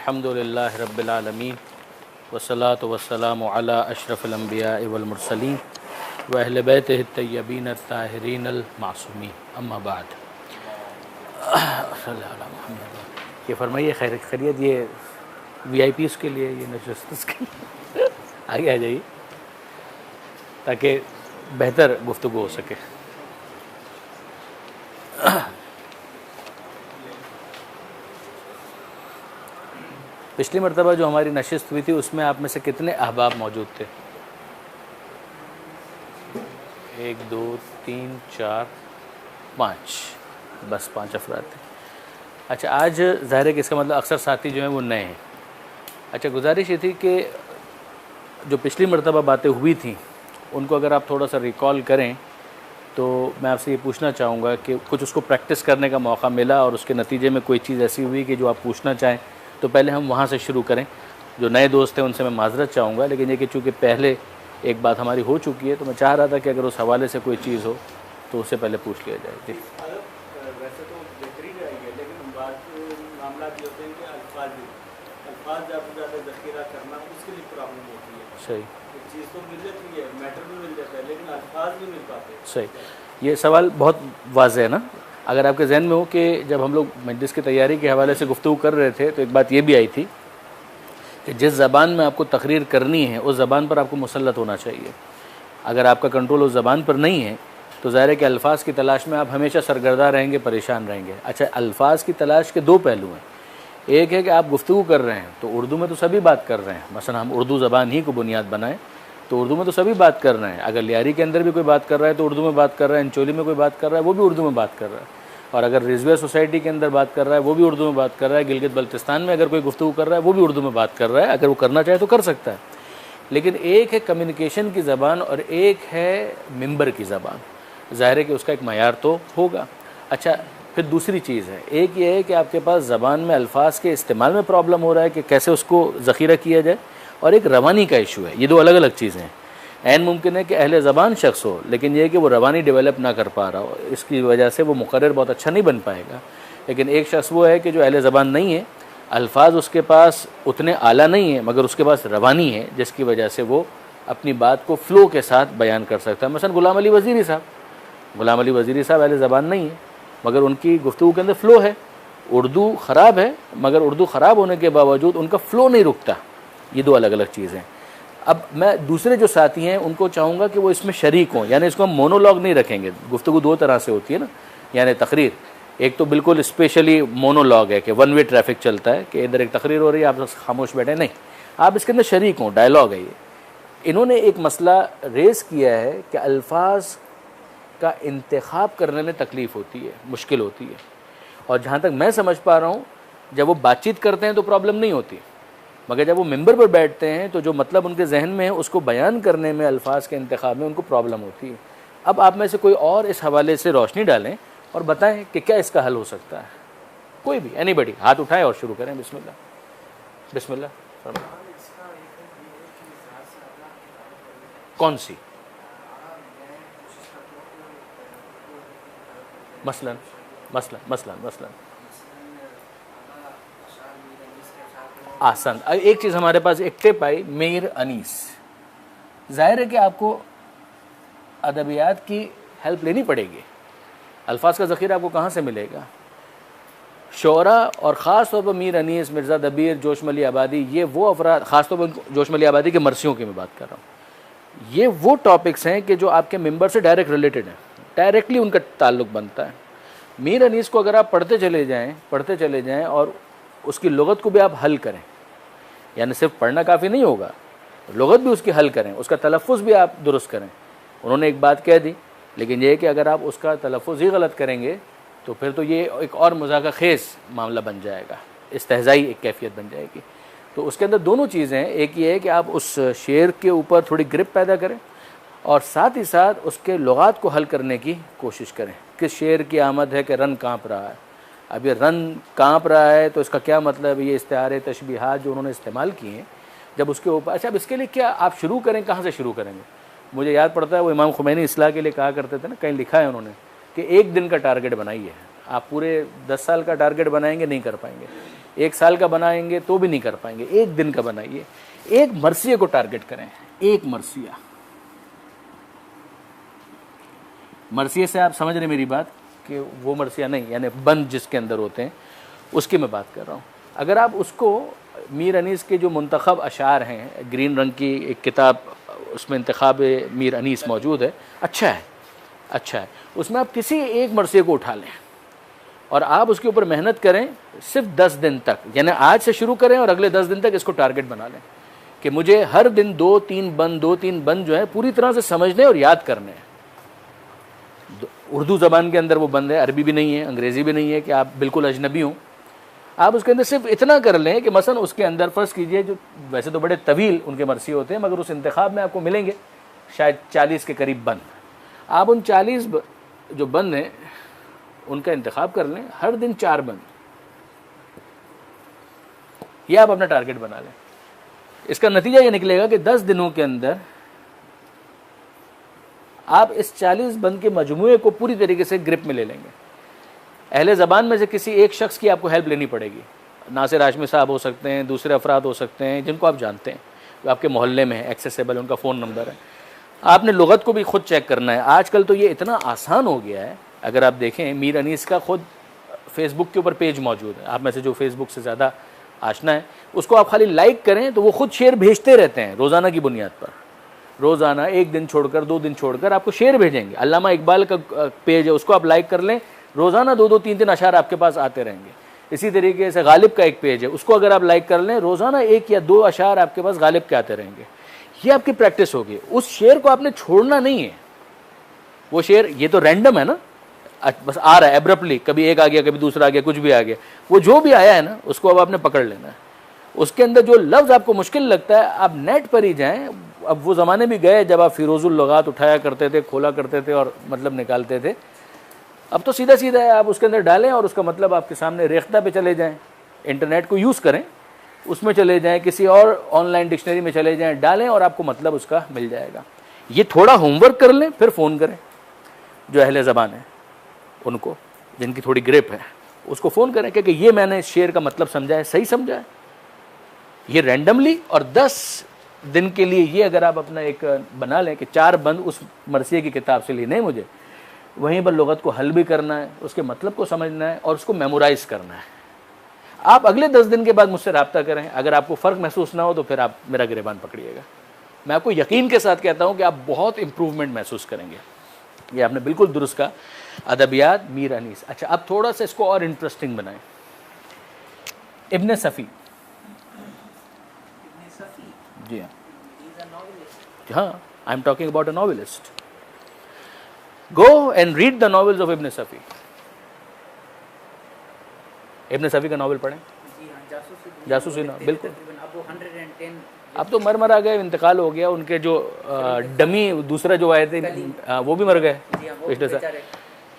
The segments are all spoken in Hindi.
अल्हम्दुलिल्लाहि रब्बिल आलमीन वस्सलातु वस्सलामु अला अशरफिल अंबिया वल मुरसलीन व अहले बैतिहि तय्यबीन अत्ताहिरीन अल मासूमीन अम्मा बाद। ये फरमाइए खैरियत, ये वीआईपीज़ के लिए, ये नशस्त के लिए आगे आ जाइए ताकि बेहतर गुफ्तगू हो सके। पिछली मरतबा जो हमारी नशिस्त हुई थी उसमें आप में से कितने अहबाब मौजूद थे? 1 2 3 4 5, बस 5 अफराद थे। अच्छा, आज ज़ाहिर है कि इसका मतलब अक्सर साथी जो हैं वो नए हैं। अच्छा, गुजारिश ये थी कि जो पिछली मरतबा बातें हुई थी उनको अगर आप थोड़ा सा रिकॉल करें तो मैं आपसे ये पूछना चाहूँगा कि कुछ उसको प्रैक्टिस करने का मौका मिला और उसके नतीजे में कोई चीज़ ऐसी हुई कि जो आप पूछना चाहें, तो पहले हम वहाँ से शुरू करें। जो नए दोस्त हैं उनसे मैं माजरत चाहूँगा, लेकिन ये कि चूँकि पहले एक बात हमारी हो चुकी है तो मैं चाह रहा था कि अगर उस हवाले से कोई चीज़ हो तो उससे पहले पूछ लिया जाए। जी, वैसे तो बेहतरीन रहेगी, लेकिन बात मामला ये होते हैं कि अल्फाज ज़्यादा ज़ख़ीरा करना उसके लिए प्रॉब्लम होती है। सही, एक चीज़ तो मिल जाती है, मैटर भी मिल जाता है, लेकिन अल्फाज नहीं मिल पाते। सही। ये सवाल बहुत वाज़ेह है ना। अगर आपके जहन में हो कि जब हम लोग मजलिस की तैयारी के हवाले से गुफ्तगू कर रहे थे तो एक बात ये भी आई थी कि जिस ज़बान में आपको तकरीर करनी है उस ज़बान पर आपको मुसल्लत होना चाहिए। अगर आपका कंट्रोल उस ज़बान पर नहीं है तो ज़ाहिर है कि अल्फाज की तलाश में आप हमेशा सरगर्दा रहेंगे, परेशान रहेंगे। अच्छा, अल्फाज की तलाश के दो पहलू हैं। एक है कि आप गुफ्तगू कर रहे हैं तो उर्दू में तो सभी बात कर रहे हैं, मसलन हम उर्दू ज़बान ही को बुनियाद बनाएं तो उर्दू में तो सभी बात कर रहे हैं। अगर लियारी के अंदर भी कोई बात कर रहा है तो उर्दू में बात कर रहा है, इंचोली में कोई बात कर रहा है वो भी उर्दू में बात कर रहा है, और अगर रिजवे सोसाइटी के अंदर बात कर रहा है वो भी उर्दू में बात कर रहा है, गिलगित बल्तिस्तान में अगर कोई गुफ्तगू कर रहा है वो भी उर्दू में बात कर रहा है। अगर वो करना चाहे तो कर सकता है। लेकिन एक है कम्युनिकेशन की ज़बान और एक है मिंबर की ज़बान। ज़ाहिर है कि उसका एक मयार तो होगा। अच्छा, फिर दूसरी चीज़ है, एक ये है कि आपके पास ज़बान में अल्फाज के इस्तेमाल में प्रॉब्लम हो रहा है कि कैसे उसको ज़ख़ीरा किया जाए, और एक रवानी का इशू है। ये दो अलग अलग चीज़ें हैं। ऐन मुमकिन है कि अहले ज़बान शख्स हो लेकिन ये कि वो रवानी डेवलप ना कर पा रहा हो, इसकी वजह से वो मुकर्रर बहुत अच्छा नहीं बन पाएगा। लेकिन एक शख्स वो है कि जो अहले ज़बान नहीं है, अल्फाज उसके पास उतने आला नहीं है मगर उसके पास रवानी है, जिसकी वजह से वो अपनी बात को फ़्लो के साथ बयान कर सकता है। मसलन गुलाम अली वज़ीरी साहब अहले ज़बान नहीं है मगर उनकी गुफ्तगू के अंदर फ़्लो है। उर्दू ख़राब है मगर उर्दू ख़राब होने के बावजूद उनका फ़्लो नहीं रुकता। ये दो अलग अलग चीज़ें हैं। अब मैं दूसरे जो साथी हैं उनको चाहूँगा कि वो इसमें शरीक हों, यानी इसको हम मोनोलॉग नहीं रखेंगे। गुफ्तगू दो तरह से होती है ना, यानी तकरीर एक तो बिल्कुल स्पेशली मोनोलॉग है कि वन वे ट्रैफिक चलता है कि इधर एक तकरीर हो रही है, आप खामोश बैठे, नहीं, आप इसके अंदर शरीक हों, डायलॉग है ये। इन्होंने एक मसला रेज़ किया है कि अल्फाज का इंतखाब करने में तकलीफ़ होती है, मुश्किल होती है, और जहाँ तक मैं समझ पा रहा हूँ जब वो बातचीत करते हैं तो प्रॉब्लम नहीं होती, मगर जब वो मिंबर पर बैठते हैं तो जो मतलब उनके जहन में है उसको बयान करने में, अल्फाज के इंतखाब में उनको प्रॉब्लम होती है। अब आप में से कोई और इस हवाले से रोशनी डालें और बताएं कि क्या इसका हल हो सकता है। कोई भी, एनीबडी, हाथ उठाएं और शुरू करें। बिस्मिल्लाह बिस्मिल्लाह। कौन सी? मसलन मसलन मसलन मसलन आसान। एक चीज़ हमारे पास एक टिप आई, मीर अनीस। जाहिर है कि आपको अदबियात की हेल्प लेनी पड़ेगी। अल्फाज का ज़ख़ीरा आपको कहाँ से मिलेगा? शोरा और ख़ास तौर पर मीर अनीस, मिर्ज़ा दबीर, जोशमली आबादी, ये वो अफराद, ख़ास तौर पर जोशमली आबादी के मरसियों की मैं बात कर रहा हूँ, ये वो टॉपिक्स हैं कि जो आपके मिंबर से डायरेक्ट रिलेटेड हैं, डायरेक्टली उनका ताल्लुक़ बनता है। मीर अनीस को अगर आप पढ़ते चले जाएँ और उसकी लुग़त को भी आप हल करें, यानी सिर्फ पढ़ना काफ़ी नहीं होगा, लुग़त भी उसकी हल करें, उसका तलफ़्फ़ुज़ भी आप दुरुस्त करें। उन्होंने एक बात कह दी, लेकिन ये है कि अगर आप उसका तलफ़्फ़ुज़ ही गलत करेंगे तो फिर तो ये एक और मज़ाक़ ख़ेज़ मामला बन जाएगा, इस्तेहज़ाई एक कैफ़ियत बन जाएगी। तो उसके अंदर दोनों चीज़ें हैं। एक ये है कि आप उस शेर के ऊपर थोड़ी ग्रिप पैदा करें और साथ ही साथ उसके लुग़ात को हल करने की कोशिश करें। किस शेर की आमद है कि रन काँप रहा है, अब ये रन काँप रहा है तो इसका क्या मतलब? ये इस्तिआरे तशबीहात जो उन्होंने इस्तेमाल किए हैं जब उसके ऊपर। अच्छा, अब इसके लिए क्या आप शुरू करें, कहाँ से शुरू करेंगे? मुझे याद पड़ता है वो इमाम खुमैनी इस्लाह के लिए कहा करते थे ना, कहीं लिखा है उन्होंने कि एक दिन का टारगेट बनाइए। आप पूरे 10 साल का टारगेट बनाएंगे नहीं कर पाएंगे। 1 साल का बनाएंगे तो भी नहीं कर पाएंगे, 1 दिन का बनाइए। एक मरसिया को टारगेट करें, एक मरसिया। मरसिया से आप समझ रहे मेरी बात कि वो मरसिया नहीं, यानी बंद जिसके अंदर होते हैं, उसकी मैं बात कर रहा हूँ। अगर आप उसको, मीर अनीस के जो मुंतखब अशार हैं, ग्रीन रंग की एक किताब, उसमें इंतखाब मीर अनीस मौजूद है, अच्छा है, अच्छा है। उसमें आप किसी एक मरसिए को उठा लें और आप उसके ऊपर मेहनत करें सिर्फ 10 दिन तक, यानी आज से शुरू करें और अगले 10 दिन तक इसको टारगेट बना लें कि मुझे हर दिन 2-3 बंद जो है पूरी तरह से समझने और याद करने हैं। उर्दू ज़बान के अंदर वो बंद है, अरबी भी नहीं है, अंग्रेज़ी भी नहीं है कि आप बिल्कुल अजनबी हों। आप उसके अंदर सिर्फ इतना कर लें कि मसलन उसके अंदर फ़र्ज़ कीजिए, जो वैसे तो बड़े तवील उनके मरसिए होते हैं, मगर उस इंतखाब में आपको मिलेंगे शायद 40 के करीब बंद। आप उन 40 जो बंद हैं उनका इंतखाब कर लें, हर दिन 4 बंद, यह आप अपना टारगेट बना लें। इसका नतीजा ये निकलेगा कि 10 दिनों के अंदर आप इस 40 बंद के मजमूए को पूरी तरीके से ग्रिप में ले लेंगे। अहले ज़बान में से किसी एक शख्स की आपको हेल्प लेनी पड़ेगी। नासिर हाशमी साहब हो सकते हैं, दूसरे अफराद हो सकते हैं जिनको आप जानते हैं, जो आपके मोहल्ले में है, एक्सेसिबल, उनका फ़ोन नंबर है। आपने लुगत को भी खुद चेक करना है। आजकल तो ये इतना आसान हो गया है, अगर आप देखें मीर अनीस का खुद फेसबुक के ऊपर पेज मौजूद है। आप में से जो फेसबुक से ज़्यादा आशना है, उसको आप खाली लाइक करें तो वो खुद शेयर भेजते रहते हैं रोज़ाना की बुनियाद पर। रोज़ाना 1 दिन छोड़कर, 2 दिन छोड़कर आपको शेयर भेजेंगे। अल्लामा इकबाल का पेज है, उसको आप लाइक कर लें, रोज़ाना 2-2, 3-3 अशार आपके पास आते रहेंगे। इसी तरीके से गालिब का एक पेज है, उसको अगर आप लाइक कर लें, रोज़ाना 1 या 2 अशार आपके पास गालिब के आते रहेंगे। ये आपकी प्रैक्टिस होगी। उस शेयर को आपने छोड़ना नहीं है। वो शेयर, ये तो रैंडम है ना, बस आ रहा है एब्रप्टली, कभी एक आ गया, कभी दूसरा आ गया, कुछ भी आ गया। वो जो भी आया है ना, उसको अब आपने पकड़ लेना है। उसके अंदर जो लफ्ज़ आपको मुश्किल लगता है, आप नेट पर ही जाएं। अब वो ज़माने भी गए जब आप फिरोजुल लुगात उठाया करते थे, खोला करते थे और मतलब निकालते थे। अब तो सीधा सीधा है, आप उसके अंदर डालें और उसका मतलब आपके सामने रेख्ता पे चले जाएं। इंटरनेट को यूज़ करें, उसमें चले जाएं, किसी और ऑनलाइन डिक्शनरी में चले जाएं, डालें और आपको मतलब उसका मिल जाएगा। ये थोड़ा होमवर्क कर लें, फिर फ़ोन करें। जो अहले ज़बान है उनको, जिनकी थोड़ी ग्रिप है, उसको फ़ोन करें कि ये मैंने इस शेर का मतलब समझा है, सही समझा है। ये रैंडमली, और 10 दिन के लिए ये अगर आप अपना एक बना लें कि 4 बंद उस मरसिए की किताब से लेने, मुझे वहीं पर लुगत को हल भी करना है, उसके मतलब को समझना है और उसको मेमोराइज़ करना है। आप अगले 10 दिन के बाद मुझसे रब्ता करें। अगर आपको फ़र्क महसूस ना हो तो फिर आप मेरा गिरबान पकड़िएगा। मैं आपको यकीन के साथ कहता हूँ कि आप बहुत इम्प्रूवमेंट महसूस करेंगे। ये आपने बिल्कुल दुरुस्त कहा, अदबियात मीर अनीस। अच्छा, अब थोड़ा सा इसको और इंटरेस्टिंग बनाएं। इब्न सफ़ी, जी हाँ, I am talking about a novelist. Go and read the novels of Ibn Safi. इब्न सफ़ी का नावल पढ़ें। जासूसी नावल, बिल्कुल। अब तो मर आ गए, इंतकाल हो गया। उनके जो डमी दूसरा जो आए थे वो भी मर गए पिछले साल।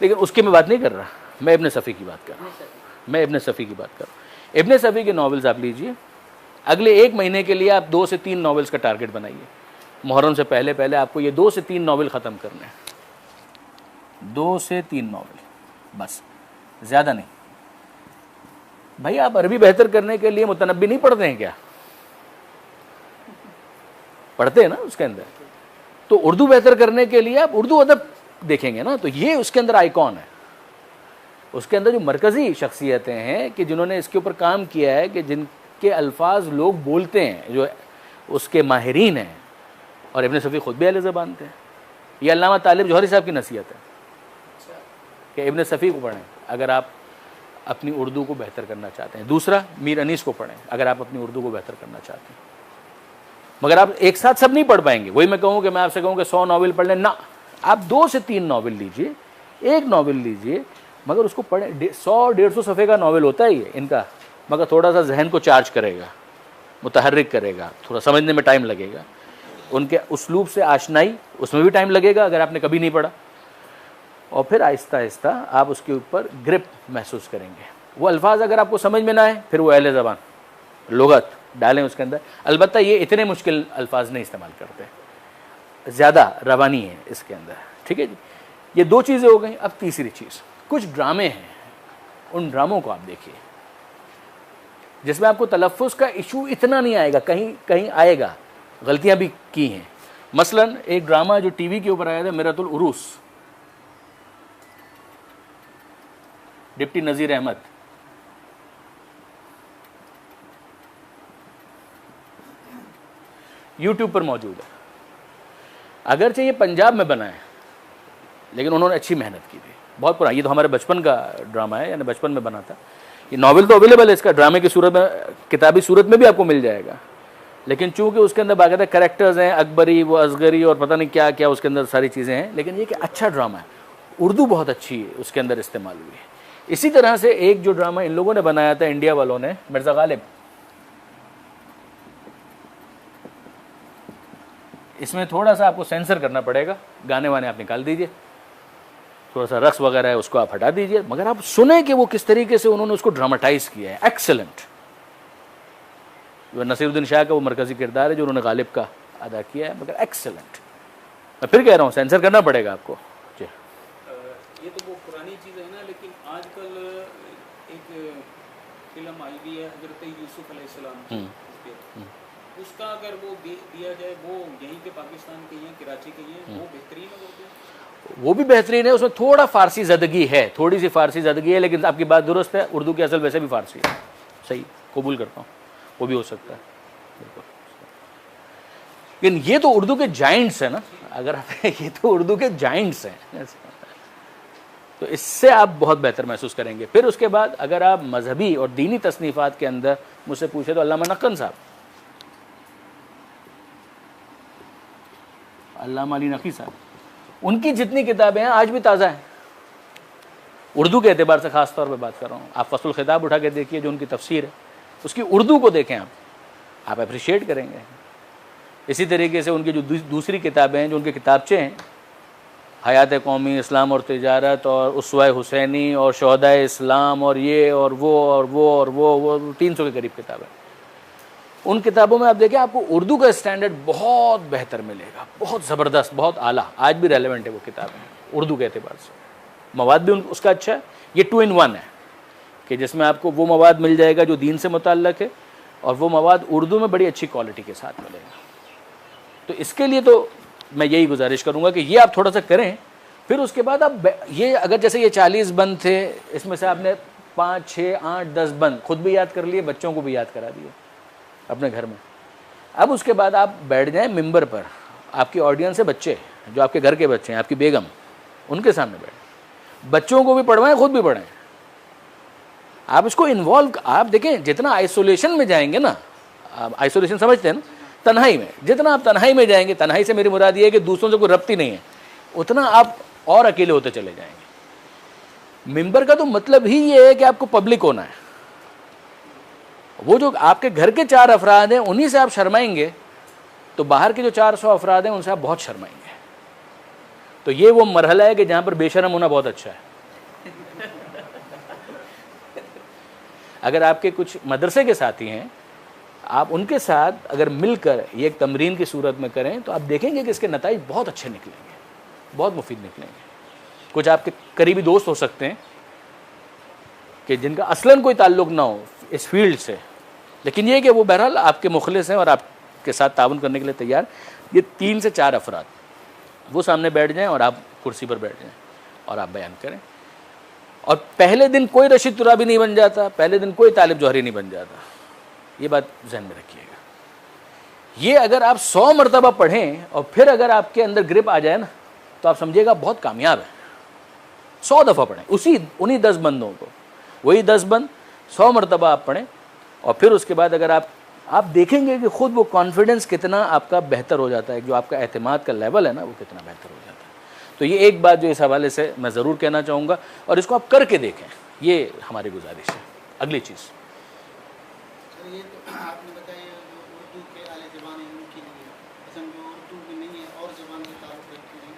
लेकिन उसकी मैं बात नहीं कर रहा, मैं इब्न सफ़ी की बात कर रहा हूँ। मैं इब्न सफ़ी की बात कर रहा हूँ। इब्न सफ़ी के नावल्स आप लीजिए। अगले 1 महीने के लिए आप 2 से 3 नावल्स का टारगेट बनाइए। मुहर्रम से पहले पहले आपको ये 2 से 3 नावल ख़त्म करने हैं। 2 से 3 नावल, बस, ज़्यादा नहीं। भाई, आप अरबी बेहतर करने के लिए मुतनब्बी नहीं पढ़ते हैं क्या? पढ़ते हैं ना उसके अंदर। तो उर्दू बेहतर करने के लिए आप उर्दू अदब देखेंगे ना, तो ये उसके अंदर आइकॉन है। उसके अंदर जो मरकज़ी शख्सियतें हैं कि जिन्होंने इसके ऊपर काम किया है, कि जिनके अल्फाज लोग बोलते हैं, जो उसके माहिरीन हैं। और इब्न सफ़ी खुद भी अहले ज़बान थे। ये अल्लामा तालिब जौहरी साहब की नसीहत है कि इब्न सफ़ी को पढ़ें अगर आप अपनी उर्दू को बेहतर करना चाहते हैं। दूसरा, मीर अनीस को पढ़ें अगर आप अपनी उर्दू को बेहतर करना चाहते हैं। मगर आप एक साथ सब नहीं पढ़ पाएंगे। वही मैं कहूँ कि मैं आपसे कहूँ कि 100 नावल पढ़ लें ना, आप 2 से 3 नावल लीजिए, 1 नावल लीजिए, मगर उसको पढ़ें। 100-150 सफ़े का नावल होता है ये इनका, मगर थोड़ा सा जहन को चार्ज करेगा, मुतहर्रिक करेगा, थोड़ा समझने में टाइम लगेगा। उनके उसलूब से आशनाई, उसमें भी टाइम लगेगा अगर आपने कभी नहीं पढ़ा। और फिर आहिस्ता आहिस्ता आप उसके ऊपर ग्रिप महसूस करेंगे। वो अल्फाज अगर आपको समझ में ना आए, फिर वो अहले ज़बान लुगत डालें उसके अंदर। अलबत्ता ये इतने मुश्किल अल्फाज नहीं इस्तेमाल करते, ज़्यादा रवानी है इसके अंदर, ठीक है जी। ये 2 चीज़ें हो गई। अब तीसरी चीज़, कुछ ड्रामे हैं, उन ड्रामों को आप देखिए। जिसमें आपको तलफ़्फ़ुज़ का इशू इतना नहीं आएगा, कहीं कहीं आएगा, गलतियां भी की हैं। मसलन एक ड्रामा जो टीवी के ऊपर आया था, मिरतुल उरूस, डिप्टी नज़ीर अहमद, यूट्यूब पर मौजूद है। अगरचे ये पंजाब में बना है, लेकिन उन्होंने अच्छी मेहनत की थी, बहुत पुराना, ये तो हमारे बचपन का ड्रामा है, यानी बचपन में बना था। ये नॉवेल तो अवेलेबल है इसका, ड्रामे की सूरत में, किताबी सूरत में भी आपको मिल जाएगा, लेकिन चूंकि उसके अंदर बाकायदा कैरेक्टर्स हैं, अकबरी, वो असगरी और पता नहीं क्या क्या उसके अंदर सारी चीज़ें हैं, लेकिन ये कि अच्छा ड्रामा है, उर्दू बहुत अच्छी है उसके अंदर इस्तेमाल हुई है। इसी तरह से एक जो ड्रामा इन लोगों ने बनाया था, इंडिया वालों ने, मिर्ज़ा गालिब, इसमें थोड़ा सा आपको सेंसर करना पड़ेगा, गाने वाने आप निकाल दीजिए, थोड़ा सा रक्स वगैरह है उसको आप हटा दीजिए, मगर आप सुने कि वो किस तरीके से उन्होंने उसको ड्रामाटाइज किया है, एक्सेलेंट। नसीरुद्दीन शाह का वो मरकजी किरदार है जो उन्होंने गालिब का अदा किया है, मगर एक्सेलेंट। मैं फिर कह रहा हूँ सेंसर करना पड़ेगा आपको जी। ये तो वो पुरानी चीज़ है ना, लेकिन आजकल एक फिल्म आई हुई है हजरत यूसुफ अलैहिस्सलाम की, उसका अगर वो दिया जाए, वो यहीं के पाकिस्तान के हैं, कराची के हैं, वो बेहतरीन है। वो भी बेहतरीन है, उसमें थोड़ा फारसी ज़दगी है, थोड़ी सी फारसी ज़दगी है, लेकिन आपकी बात दुरुस्त है, उर्दू की असल वैसे भी फारसी है, सही कबूल करता हूँ, वो भी हो सकता है बिल्कुल। लेकिन ये तो उर्दू के जाइंट्स हैं ना, अगर ये तो उर्दू के जाइंट्स हैं, तो इससे आप बहुत बेहतर महसूस करेंगे। फिर उसके बाद अगर आप मजहबी और दीनी तसनीफ़ात के अंदर मुझसे पूछे तो अल्लामा नक्कन साहब, अल्लामा अली नक़ी साहब, उनकी जितनी किताबें हैं आज भी ताज़ा हैं, उर्दू के एतबार से ख़ास तौर पे बात कर रहा हूँ। आप फसलुल खिताब उठा के देखिए, जो उनकी तफसीर है, उसकी उर्दू को देखें आप अप्रिशिएट करेंगे। इसी तरीके से उनकी जो दूसरी किताबें हैं, जो उनके किताबचे हैं, हयात कौमी, इस्लाम और तिजारत, और उसवा हुसैनी, और शहदाए इस्लाम, और ये और वो और वो और वो 300 के करीब किताबें, उन किताबों में आप देखें आपको उर्दू का स्टैंडर्ड बहुत बेहतर मिलेगा, बहुत ज़बरदस्त, बहुत आला, आज भी रेलेवेंट है वो किताबें उर्दू के एतबार से। मवाद भी उसका अच्छा है, ये 2 in 1 है कि जिसमें आपको वो मवाद मिल जाएगा जो दीन से मुताल्लिक़ है, और वो मवाद उर्दू में बड़ी अच्छी क्वालिटी के साथ मिलेगा। तो इसके लिए तो मैं यही गुजारिश करूँगा कि ये आप थोड़ा सा करें। फिर उसके बाद आप ये, अगर जैसे ये 40 बंद थे, इसमें से आपने 5, 6, 8, 10 बंद खुद भी याद कर लिए, बच्चों को भी याद करा दिए अपने घर में। अब उसके बाद आप बैठ जाएं मिंबर पर, आपकी ऑडियंस है बच्चे, जो आपके घर के बच्चे हैं, आपकी बेगम, उनके सामने बैठ, बच्चों को भी पढ़वाएं, खुद भी पढ़ें। आप इसको इन्वॉल्व, आप देखें जितना आइसोलेशन में जाएंगे ना, आप आइसोलेशन समझते हैं ना, तन्हाई में, जितना आप तन्हाई में जाएंगे, तन्हाई से मेरी मुराद ये है कि दूसरों से कोई रब्त ही नहीं है, उतना आप और अकेले होते चले जाएंगे। मिंबर का तो मतलब ही ये है कि आपको पब्लिक होना है। वो जो आपके घर के 4 अफराद हैं, उन्हीं से आप शर्माएंगे, तो बाहर के जो 400 अफराद हैं उनसे आप बहुत शर्माएंगे। तो ये वो मरहला है कि जहाँ पर बेशर्म होना बहुत अच्छा है। अगर आपके कुछ मदरसे के साथी हैं, आप उनके साथ अगर मिलकर ये एक तमरीन की सूरत में करें, तो आप देखेंगे कि इसके नताइज बहुत अच्छे निकलेंगे, बहुत मुफीद निकलेंगे। कुछ आपके करीबी दोस्त हो सकते हैं कि जिनका असलन कोई ताल्लुक़ ना हो इस फील्ड से, लेकिन ये कि वो बहरहाल आपके मुखलिस हैं और आपके साथ ताउन करने के लिए तैयार। ये 3 से 4 अफराद वो सामने बैठ जाएं और आप कुर्सी पर बैठ जाएं और आप बयान करें। और पहले दिन कोई रशीद तुराबी नहीं बन जाता, पहले दिन कोई तालिब जौहरी नहीं बन जाता, ये बात जहन में रखिएगा। ये अगर आप 100 मरतबा पढ़ें और फिर अगर आपके अंदर ग्रिप आ जाए ना, तो आप समझिएगा बहुत कामयाब है। 100 दफ़ा पढ़ें उन्हीं 10 बंदों को, वही 10 बंद 100 मरतबा आप पढ़ें, और फिर उसके बाद अगर आप देखेंगे कि ख़ुद वो कॉन्फिडेंस कितना आपका बेहतर हो जाता है, जो आपका एतमाद का लेवल है ना, वो कितना बेहतर हो जाता है। तो ये एक बात जो इस हवाले से मैं ज़रूर कहना चाहूँगा, और इसको आप करके देखें, ये हमारी गुजारिश है। अगली चीज़, ये तो आपने बताया जो उर्दू के आले ज़बान हैं उनके लिए, असल जो उर्दू में नहीं है और ज़बान के ताल्लुक़ रखते हैं,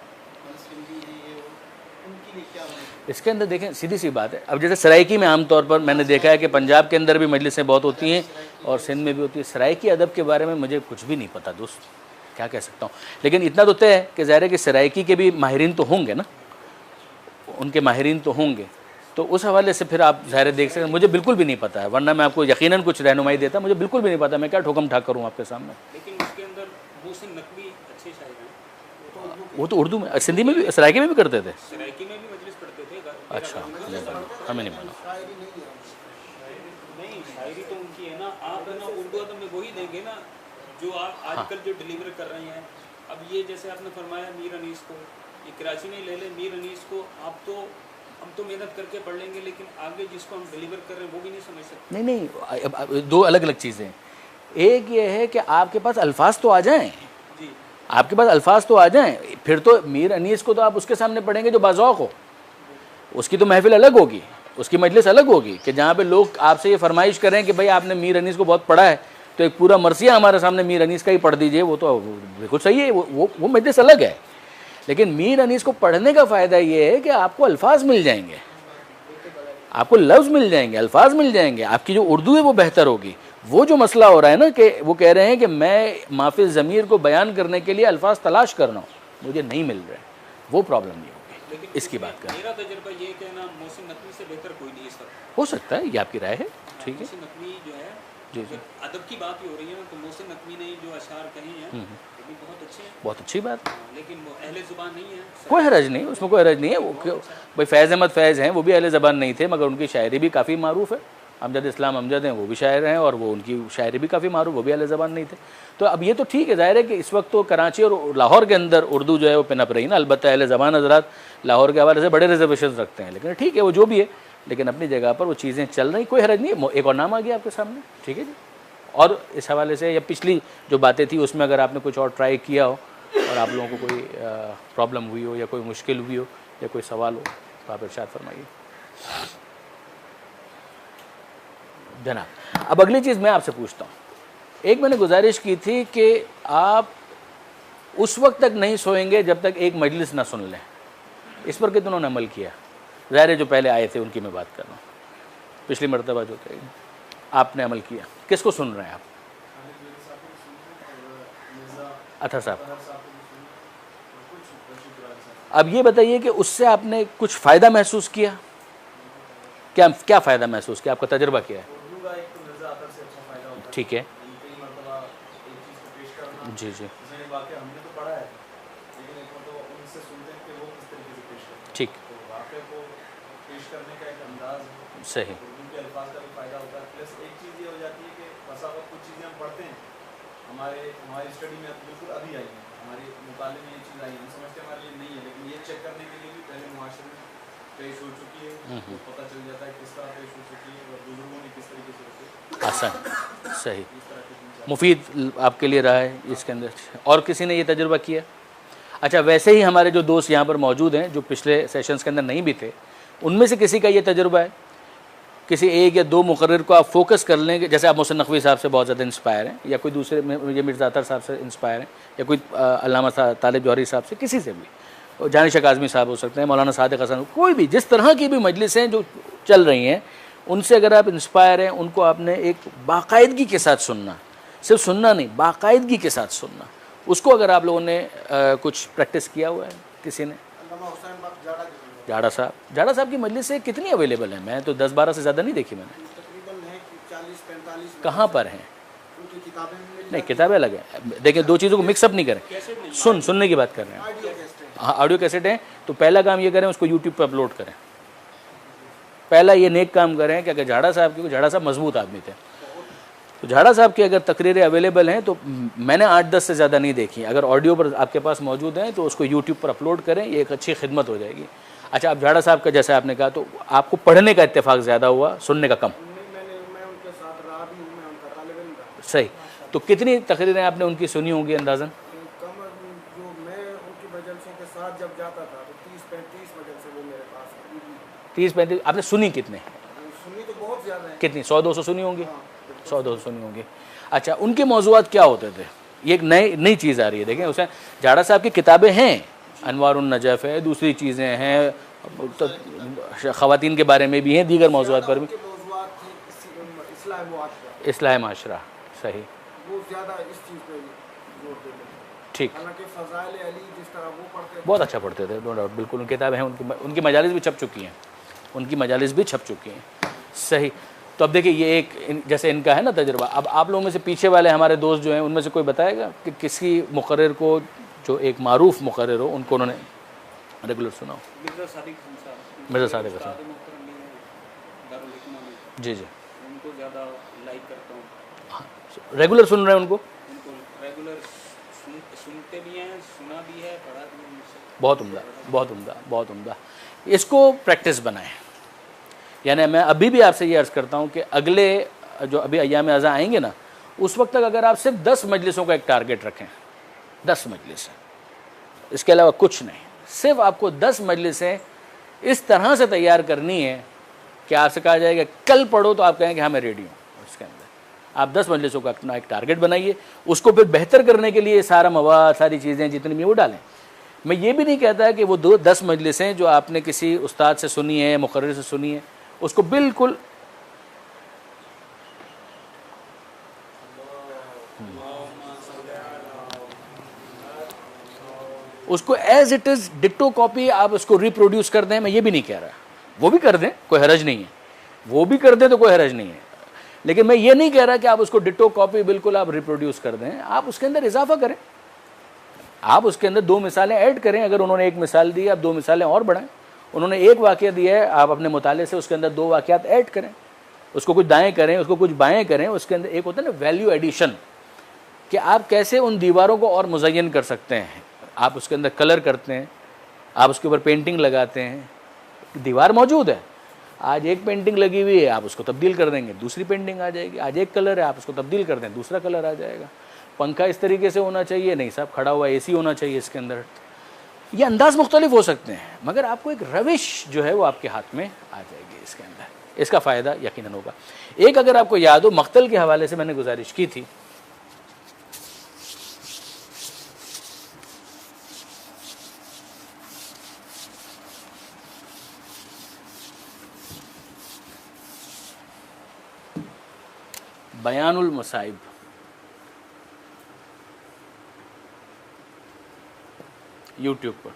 सिंधी हैं, ये उनके लिए क्या होगा? इसके अंदर देखें सीधी सी बात है। अब जैसे सराइकी में आमतौर पर मैंने देखा है कि पंजाब के अंदर भी मजलिसें बहुत होती हैं और सिंध में भी होती है। सराइकी अदब के बारे में मुझे कुछ भी नहीं पता दोस्त, क्या कह सकता हूँ, लेकिन इतना तो तय है कि ज़ाहिर है कि सराइकी के भी माहिरीन तो होंगे ना, उनके माहिरीन तो होंगे। तो उस हवाले से फिर आप ज़ाहिर देख सकते हैं, मुझे बिल्कुल भी नहीं पता है, वरना मैं आपको यकीनन कुछ रहनुमाई देता, मुझे बिल्कुल भी नहीं पता, मैं क्या ठोकम ठाक करूँ आपके सामने। लेकिन उसके अंदर मोहसिन नकवी अच्छे शायर हैं, वो तो उर्दू में, सिंधी में भी, सराइकी में भी करते थे। सराइकी में भी मजलिस पढ़ते थे। अच्छा, हमें नहीं मालूम। शायरी नहीं है। नहीं, शायरी तो उनकी है ना, आप है ना उर्दू अदब में वही देंगे ना जो आप आजकल जो डिलीवर कर रहे हैं। अब ये जैसे आपने फरमाया मीर अनीस को, ये कराची में ले ले मीर अनीस को, आप तो हम तो मेहनत करके पढ़ लेंगे, लेकिन आगे जिसको हम डिलीवर कर रहे हैं वो भी नहीं समझ सकते। नहीं, अब दो अलग अलग चीज़ें हैं। एक ये है कि आपके पास अल्फाज तो आ जाएं, जी, आपके पास अल्फाज तो आ जाएं, फिर तो मीर अनीस को तो आप उसके सामने पढ़ेंगे जो बाज़ौक़ हो, उसकी तो महफिल अलग होगी, उसकी मजलिस अलग होगी, कि जहाँ पे लोग आपसे ये फरमाइश करें कि भाई आपने मीर अनीस को बहुत पढ़ा है तो एक पूरा मरसिया हमारे सामने मीर अनीस का ही पढ़ दीजिए, वो तो बिल्कुल सही है, वो मजलिस अलग है। लेकिन मीर अनीस को पढ़ने का फ़ायदा ये है कि आपको अल्फाज मिल जाएंगे, आपको लफ्ज़ मिल जाएंगे, अल्फाज मिल जाएंगे, आपकी जो उर्दू है वो बेहतर होगी। वो जो मसला हो रहा है ना कि वो कह रहे हैं कि मैं माफ़ी ज़मीर को बयान करने के लिए अल्फाज तलाश कर रहा हूँ, मुझे नहीं मिल रहे, वो प्रॉब्लम नहीं होगी। लेकिन इसकी बात करें, मेरा तजुर्बा ये कहना मोहसिन नकवी से बेहतर कोई नहीं है सर। हो सकता है, ये आपकी राय है, ठीक है। मोहसिन नकवी जो है, जी जी, अदब की बात ही हो रही है ना, तो मोहसिन नकवी ने जो अशार कहे हैं वो भी बहुत अच्छे हैं। बहुत अच्छी बात, लेकिन वो अहले ज़ुबान नहीं है। कोई हरज नहीं, उसमें कोई हरज नहीं है। वो भाई फैज़ अहमद फैज़ हैं, वो भी अहले ज़बान नहीं थे, मगर उनकी शायरी भी काफ़ी मारूफ़ है। अमजद इस्लाम अमजद हैं, वो भी शायर हैं, और वो उनकी शायरी भी काफ़ी मारूफ़, वो भी अहले ज़बान नहीं थे। तो अब ये तो ठीक है, ज़ाहिर है कि इस वक्त तो कराची और लाहौर के अंदर उर्दू जो है वो पिनप रही ना। अलबत्ता अहले ज़बान हज़रात लाहौर के हवाले से बड़े रिजर्वेशन रखते हैं, लेकिन ठीक है, वो जो भी है, लेकिन अपनी जगह पर वो चीज़ें चल रही, कोई हरज नहीं है। एक और नाम आ गया आपके सामने, ठीक है जी। और इस हवाले से या पिछली जो बातें थी उसमें अगर आपने कुछ और ट्राई किया हो और आप लोगों को कोई प्रॉब्लम हुई हो या कोई मुश्किल हुई हो या कोई सवाल हो तो आप इरशाद फरमाइए जनाब। अब अगली चीज़ मैं आपसे पूछता हूँ, एक मैंने गुजारिश की थी कि आप उस वक्त तक नहीं सोएंगे जब तक एक मजलिस ना सुन लें। इस पर कितनों ने अमल किया? ज़ाहिर है जो पहले आए थे उनकी मैं बात कर रहा हूँ, पिछली मरतबा जो थे आपने अमल किया। किसको सुन रहे हैं आप? अतर साहब। अब ये बताइए कि उससे आपने कुछ फ़ायदा महसूस किया? क्या फ़ायदा महसूस किया? आपका तजुर्बा क्या है? ठीक है, जी जी, ठीक, सही, हमारी स्टडी में बिल्कुल अभी आई है, हमारे मुताले में ये चीज़ आई है, हम समझते हमारे लिए नहीं है, लेकिन ये चेक करने के लिए भी पहले मुआशरे में पेश हो चुकी है, तो पता चल जाता है किस तरह पेश हो चुकी है और बुजुर्गों ने किस तरीके से रखे। आसान, सही, मुफीद आपके लिए रहा है इसके अंदर। और किसी ने ये तजुर्बा किया? अच्छा, वैसे ही हमारे जो दोस्त यहाँ पर मौजूद हैं जो पिछले सेशंस के अंदर नहीं भी थे, उनमें से किसी का ये तजुर्बा है? किसी एक या दो मुकर्रिर को आप फोकस कर लेंगे, जैसे आप मोहसिन नकवी साहब से बहुत ज़्यादा इंस्पायर हैं, या कोई दूसरे ये मिर्ज़ा अतर साहब से इंस्पायर हैं, या कोई अल्लामा तालिब जौहरी साहब से, किसी से भी, जानिश काज़मी साहब हो सकते हैं, मौलाना सादिक हसन, कोई भी, जिस तरह की भी मजलिसें जो चल रही हैं उनसे अगर आप इंस्पायर हैं, उनको आपने एक बाकायदगी के साथ सुनना, सिर्फ सुनना नहीं, बाकायदगी के साथ सुनना। उसको अगर आप लोगों ने कुछ प्रैक्टिस किया हुआ है किसी ने? जाड़ा साहब की मजलिस से कितनी अवेलेबल है? मैं तो 10-12 से ज़्यादा नहीं देखी मैंने। तकरीबन है 40-45। कहाँ पर हैं? उनकी किताबें मिल नहीं, किताबें अलग हैं। देखिए, दो चीज़ों को मिक्सअप नहीं करें। सुनने की बात कर रहे हैं। ऑडियो कैसेट है। हाँ, ऑडियो कैसेट हैं, तो पहला काम ये करें उसको यूट्यूब पर अपलोड करें। पहला ये नेक काम करें कि अगर झाड़ा साहब मजबूत आदमी थे, तो झाड़ा साहब की अगर तकरीरें अवेलेबल हैं, तो मैंने 8-10 से ज़्यादा नहीं देखी, अगर ऑडियो पर आपके पास मौजूद हैं तो उसको यूट्यूब पर अपलोड करें, ये एक अच्छी खिदमत हो जाएगी। अच्छा, अब झाड़ा साहब का जैसा आपने कहा, तो आपको पढ़ने का इत्तेफाक ज़्यादा हुआ, सुनने का कम? मैं उनके साथ रहा भी हूँ, मैं उनका तालिब इल्म था। सही। तो कितनी तकरीरें आपने उनकी सुनी होंगी अंदाज़न? कम जो मैं उनकी मजलिसों के साथ जब जाता था तो 30-35 मजलिसें वो मेरे पास हैं। 30-35 आपने सुनी? कितने सुनी तो बहुत ज़्यादा है। कितनी 100-200 सुनी होंगी? 100-200 सुनी होंगी। अच्छा, उनके मौज़ूआत क्या होते थे? ये एक नई चीज़ आ रही है। देखें, उसमें झाड़ा साहब की किताबें हैं, अनवारुन नजफ़ है, दूसरी चीज़ें हैं, तो ख़वातीन के बारे में भी हैं, दीगर मौज़ूआत पर भी। इस्लाह माशरा, सही, वो ज़्यादा इस चीज़ पे जोर देते थे। ठीक, हालांकि फ़ज़ाइल अली जिस तरह वो पढ़ते थे, बहुत अच्छा पढ़ते थे, नो डाउट, बिल्कुल। उनकी किताबें हैं, उनकी मजालिस भी छप चुकी हैं। उनकी मजालिस भी छप चुकी हैं। सही। तो अब देखिए ये एक जैसे इनका है ना तजुर्बा, अब आप लोगों में से पीछे वाले हमारे दोस्त जो हैं उनमें से कोई बताएगा कि किसी मुकर्रिर को जो एक मारूफ मुकर्रिर हो उनको उन्होंने रेगुलर सुना हो? मिर्ज़ा सादिक हसन साहब, मिर्ज़ा सादिक हसन, उस्ताद मोहतरम भी हैं दारुल हिकमा में, जी जी, उनको ज़्यादा लाइक करता हूँ। हाँ, रेगुलर सुन रहे हैं उनको? उनको रेगुलर सुनते भी हैं, सुना भी है, पढ़ा भी है मुझसे। बहुत उम्दा, बहुत उम्दा, बहुत उम्दा। इसको प्रैक्टिस बनाएं। यानी मैं अभी भी आपसे ये अर्ज़ करता हूँ कि अगले जो अभी अय्याम अज़ा आएंगे ना, उस वक्त तक अगर आप सिर्फ 10 मजलिसों का एक टारगेट रखें, 10 मजलिसें, इसके अलावा कुछ नहीं, सिर्फ आपको 10 मजलिसें इस तरह से तैयार करनी है कि आपसे कहा जाएगा कल पढ़ो तो आप कहें कि हाँ मैं रेडी हूँ। इसके अंदर आप 10 मजलिसों का अपना एक टारगेट बनाइए, उसको फिर बेहतर करने के लिए सारा मवाद, सारी चीज़ें जितनी भी वो डालें। मैं ये भी नहीं कहता कि वो 10 मजलिसें जो आपने किसी उस्ताद से सुनी है, मुकर्रिर से सुनी है, उसको बिल्कुल उसको एज इट इज़ डिक्टो कॉपी आप उसको रिप्रोड्यूस कर दें, मैं ये भी नहीं कह रहा। वो भी कर दें, कोई हरज नहीं है, वो भी कर दें तो कोई हरज नहीं है, लेकिन मैं ये नहीं कह रहा कि आप उसको डिक्टो कॉपी बिल्कुल आप रिप्रोड्यूस कर दें। आप उसके अंदर इजाफा करें, आप उसके अंदर 2 मिसालें ऐड करें। अगर उन्होंने 1 मिसाल दी, आप 2 मिसालें और बढ़ाएं। उन्होंने 1 वाक़या दिया है, आप अपने मुताले से उसके अंदर 2 वाक़यात ऐड करें, उसको कुछ दाएँ करें, उसको कुछ बाएँ करें। उसके अंदर एक होता है ना वैल्यू एडिशन, कि आप कैसे उन दीवारों को और मुज़य्यन कर सकते हैं। आप उसके अंदर कलर करते हैं, आप उसके ऊपर पेंटिंग लगाते हैं। दीवार मौजूद है, आज एक पेंटिंग लगी हुई है, आप उसको तब्दील कर देंगे, दूसरी पेंटिंग आ जाएगी। आज एक कलर है, आप उसको तब्दील कर दें, दूसरा कलर आ जाएगा। पंखा इस तरीके से होना चाहिए, नहीं साहब खड़ा हुआ एसी होना चाहिए इसके अंदर। ये अंदाज मुख्तलिफ हो सकते हैं, मगर आपको एक रविश जो है वो आपके हाथ में आ जाएगी इसके अंदर। इसका फ़ायदा यकीनन होगा। एक अगर आपको याद हो, मख्तल के हवाले से मैंने गुजारिश की थी, बयानुल मसाइब, यूट्यूब पर।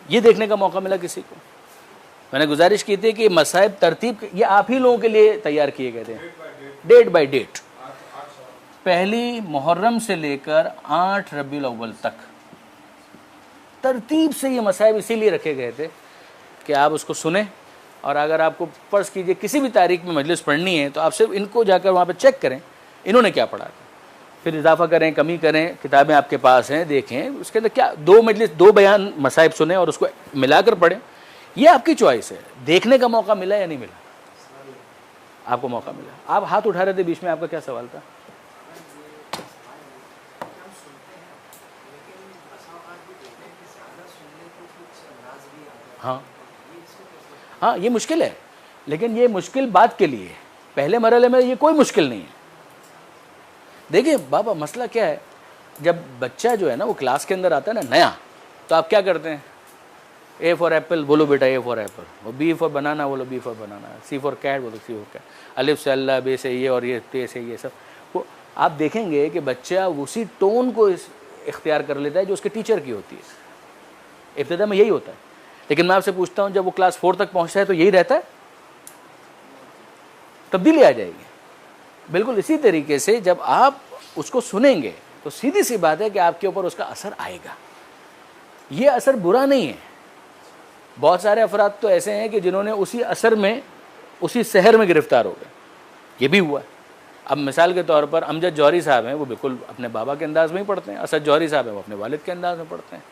ये देखने का मौका मिला किसी को, मैंने गुजारिश की थी कि मसाइब तरतीब ये आप ही लोगों के लिए तैयार किए गए थे, डेट बाय डेट, पहली मुहर्रम से लेकर 8 रबीउल अव्वल तक तरतीब से ये मसाइब इसीलिए रखे गए थे कि आप उसको सुने, और अगर आपको फ़र्ज़ कीजिए किसी भी तारीख में मजलिस पढ़नी है तो आप सिर्फ इनको जाकर वहाँ पे चेक करें इन्होंने क्या पढ़ा था, फिर इजाफा करें, कमी करें। किताबें आपके पास हैं, देखें उसके अंदर क्या 2 मजलिस 2 बयान मसाइब सुने और उसको मिलाकर पढ़ें। ये आपकी चॉइस है। देखने का मौका मिला या नहीं मिला? आपको मौका मिला। आप हाथ उठा रहे थे बीच में, आपका क्या सवाल था? हाँ हाँ, ये मुश्किल है, लेकिन ये मुश्किल बात के लिए है। पहले मरहले में ये कोई मुश्किल नहीं है। देखिए बाबा, मसला क्या है, जब बच्चा जो है ना वो क्लास के अंदर आता है ना नया, तो आप क्या करते हैं? ए फॉर एप्पल बोलो बेटा, ए फॉर एप्पल। वो बी फॉर बनाना बोलो, B for banana. C for cat बोलो, सी फॉर कैट। अलिफ से अल्लाह, बे से ये और ये, ते से ये सब। वो आप देखेंगे कि बच्चा उसी टोन को इख्तियार कर लेता है जो उसके टीचर की होती है। इब्तिदा में यही होता है, लेकिन मैं आपसे पूछता हूँ जब वो क्लास 4 तक पहुँचता है तो यही रहता है? तब्दीली आ जाएगी। बिल्कुल इसी तरीके से जब आप उसको सुनेंगे तो सीधी सी बात है कि आपके ऊपर उसका असर आएगा। ये असर बुरा नहीं है। बहुत सारे अफराद तो ऐसे हैं कि जिन्होंने उसी असर में, उसी सहर में गिरफ्तार हो गए। ये भी हुआ। अब मिसाल के तौर पर अमजद जौहरी साहब हैं, वो बिल्कुल अपने बाबा के अंदाज़ में ही पढ़ते हैं। असद जौहरी साहब हैं, वो अपने वालिद के अंदाज़ में पढ़ते हैं।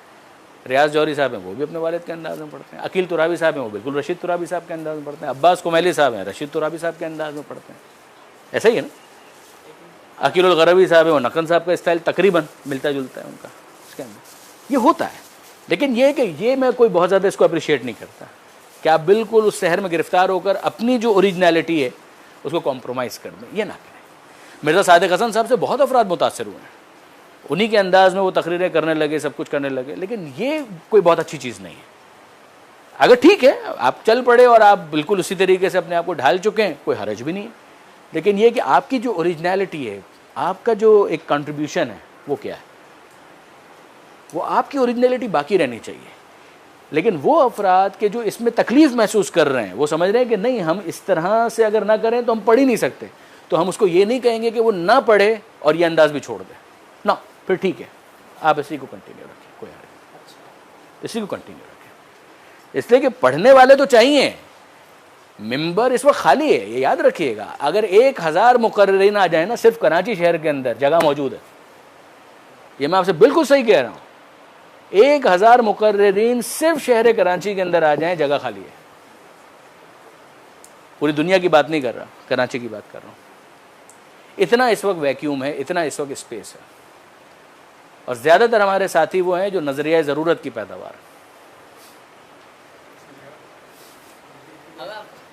रियाज जौहरी साहब हैं, वो भी अपने वालिद के अंदाज़ में पढ़ते हैं। अकील तुराबी साहब हैं, वो बिल्कुल रशीद तुराबी साहब के अंदाज़ में पढ़ते हैं। अब्बास कुमैली साहब हैं, रशीद तुराबी साहब के अंदाज़ में पढ़ते हैं। ऐसा ही है ना? अकील गरबी साहब है, वो नकन साहब का स्टाइल तकरीबन मिलता जुलता है उनका इसके अंदर। ये होता है, लेकिन ये कि ये मैं कोई बहुत ज़्यादा इसको अप्रिशिएट नहीं करता कि आप बिल्कुल उस शहर में गिरफ्तार होकर अपनी जो ओरिजिनलिटी है उसको कॉम्प्रोमाइज़ कर दें। ये ना करें। मिर्ज़ा सादिक हसन साहब से बहुत अफराद मुतासर हुए हैं, उन्हीं के अंदाज़ में वो तकरीरें करने लगे, सब कुछ करने लगे, लेकिन ये कोई बहुत अच्छी चीज़ नहीं है। अगर ठीक है आप चल पड़े और आप बिल्कुल उसी तरीके से अपने आप को ढाल चुके हैं, कोई हर्ज भी नहीं है। लेकिन ये कि आपकी जो ओरिजिनलिटी है, आपका जो एक कंट्रीब्यूशन है, वो क्या है, वो आपकी ओरिजिनलिटी बाकी रहनी चाहिए। लेकिन वो अफराद के जो इसमें तकलीफ़ महसूस कर रहे हैं, वो समझ रहे हैं कि नहीं हम इस तरह से अगर ना करें तो हम पढ़ ही नहीं सकते, तो हम उसको ये नहीं कहेंगे कि वो ना पढ़े और ये अंदाज भी छोड़ दे ना, फिर ठीक है आप इसी को कंटिन्यू रखें, कोई हर्ज नहीं, इसी को कंटिन्यू रखें। इसलिए कि पढ़ने वाले तो चाहिए, मिंबर इस वक्त खाली है, ये याद रखिएगा। अगर 1000 मुकर्रिरीन आ जाए ना, सिर्फ कराची शहर के अंदर जगह मौजूद है, ये मैं आपसे बिल्कुल सही कह रहा हूँ। 1000 मुकर्रिरीन सिर्फ शहर कराची के अंदर आ जाएं, जगह खाली है। पूरी दुनिया की बात नहीं कर रहा, कराची की बात कर रहा हूँ। इतना इस वक्त वैक्यूम है, इतना इस वक्त स्पेस है। और ज़्यादातर हमारे साथी वो हैं जो नज़रिया ज़रूरत की पैदावार।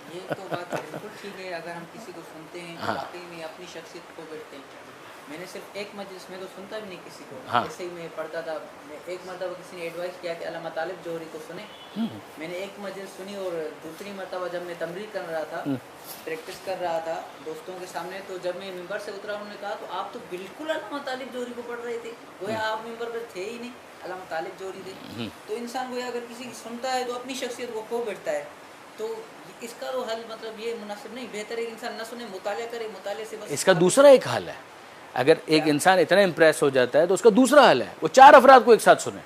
ये तो बात बिल्कुल ठीक है। अगर हम किसी को सुनते हैं तो वाकई में अपनी शख्सियत को बैठते हैं। मैंने सिर्फ एक मजलिस में तो सुनता भी नहीं किसी को, ऐसे ही मैं पढ़ता था। मैं एक मरतबा किसी ने एडवाइस किया कि अल्लामा तालिब जोहरी को सुने। मैंने एक मजलिस सुनी और दूसरी मरतबा जब मैं तमरीन कर रहा था, प्रैक्टिस कर रहा था दोस्तों के सामने, तो जब मैं मिंबर से उतरा उन्होंने कहा तो आप तो बिल्कुल अल्लामा तालिब जोहरी को पढ़ रहे थे, गोया आप मिंबर पर थे ही नहीं, अल्लामा तालिब जोहरी थे। तो इंसान गोया अगर किसी की सुनता है तो अपनी शख्सियत को खो बैठता है। तो इसका तो हल मतलब ये मुनासिब नहीं, बेहतर है इंसान न सुने, मुताला करे, मुताले से बस। इसका दूसरा एक हल है, अगर एक इंसान इतना इंप्रेस हो जाता है तो उसका दूसरा हल है, वो 4 अफराद को एक साथ सुने,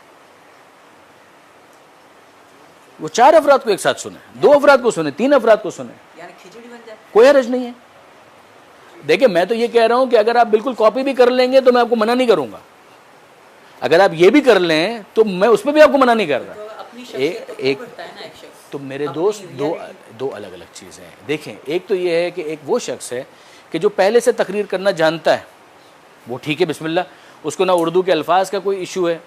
वो 4 अफराद को एक साथ सुने, 2 अफराद को सुने, 3 अफराद को सुने, यानी खिचड़ी बन जाए, कोई हर्ज नहीं है। देखिए मैं तो ये कह रहा हूं कि अगर आप बिल्कुल कॉपी भी कर लेंगे तो मैं आपको मना नहीं करूंगा, अगर आप ये भी कर लें तो मैं उसमें भी आपको मना नहीं कर रहा। तो अपनी शख्सियत को एक बैठता है ना एक शख्स। तो मेरे दोस्त दो अलग अलग चीज़ें हैं। देखें, एक तो ये है कि एक वो शख्स है कि जो पहले से तकरीर करना जानता है, वो ठीक है, बिस्मिल्लाह, उसको ना उर्दू के अल्फाज का कोई इशू है,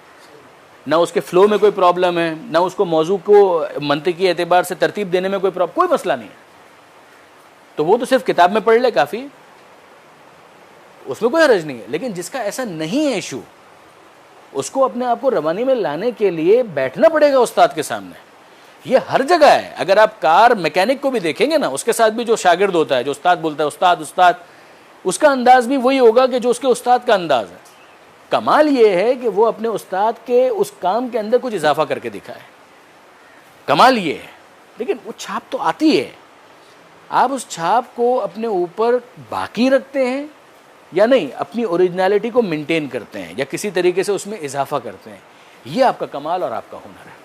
ना उसके फ़्लो में कोई प्रॉब्लम है, ना उसको मौजू को मंतिकी एतबार से तरतीब देने में कोई मसला नहीं है, तो वो तो सिर्फ किताब में पढ़ ले काफ़ी, उसमें कोई हर्ज नहीं है। लेकिन जिसका ऐसा नहीं है इशू, उसको अपने आप को रवानी में लाने के लिए बैठना पड़ेगा उस्ताद के सामने। ये हर जगह है। अगर आप कार मैकेनिक को भी देखेंगे ना, उसके साथ भी जो शागिर्द होता है, जो उस्ताद बोलता है उस्ताद उस्ताद, उसका अंदाज भी वही होगा कि जो उसके उस्ताद का अंदाज है। कमाल ये है कि वो अपने उस्ताद के उस काम के अंदर कुछ इजाफा करके दिखाए, कमाल ये है। लेकिन वो छाप तो आती है, आप उस छाप को अपने ऊपर बाकी रखते हैं या नहीं, अपनी ओरिजिनलिटी को मेंटेन करते हैं या किसी तरीके से उसमें इजाफा करते हैं, ये आपका कमाल और आपका हुनर है।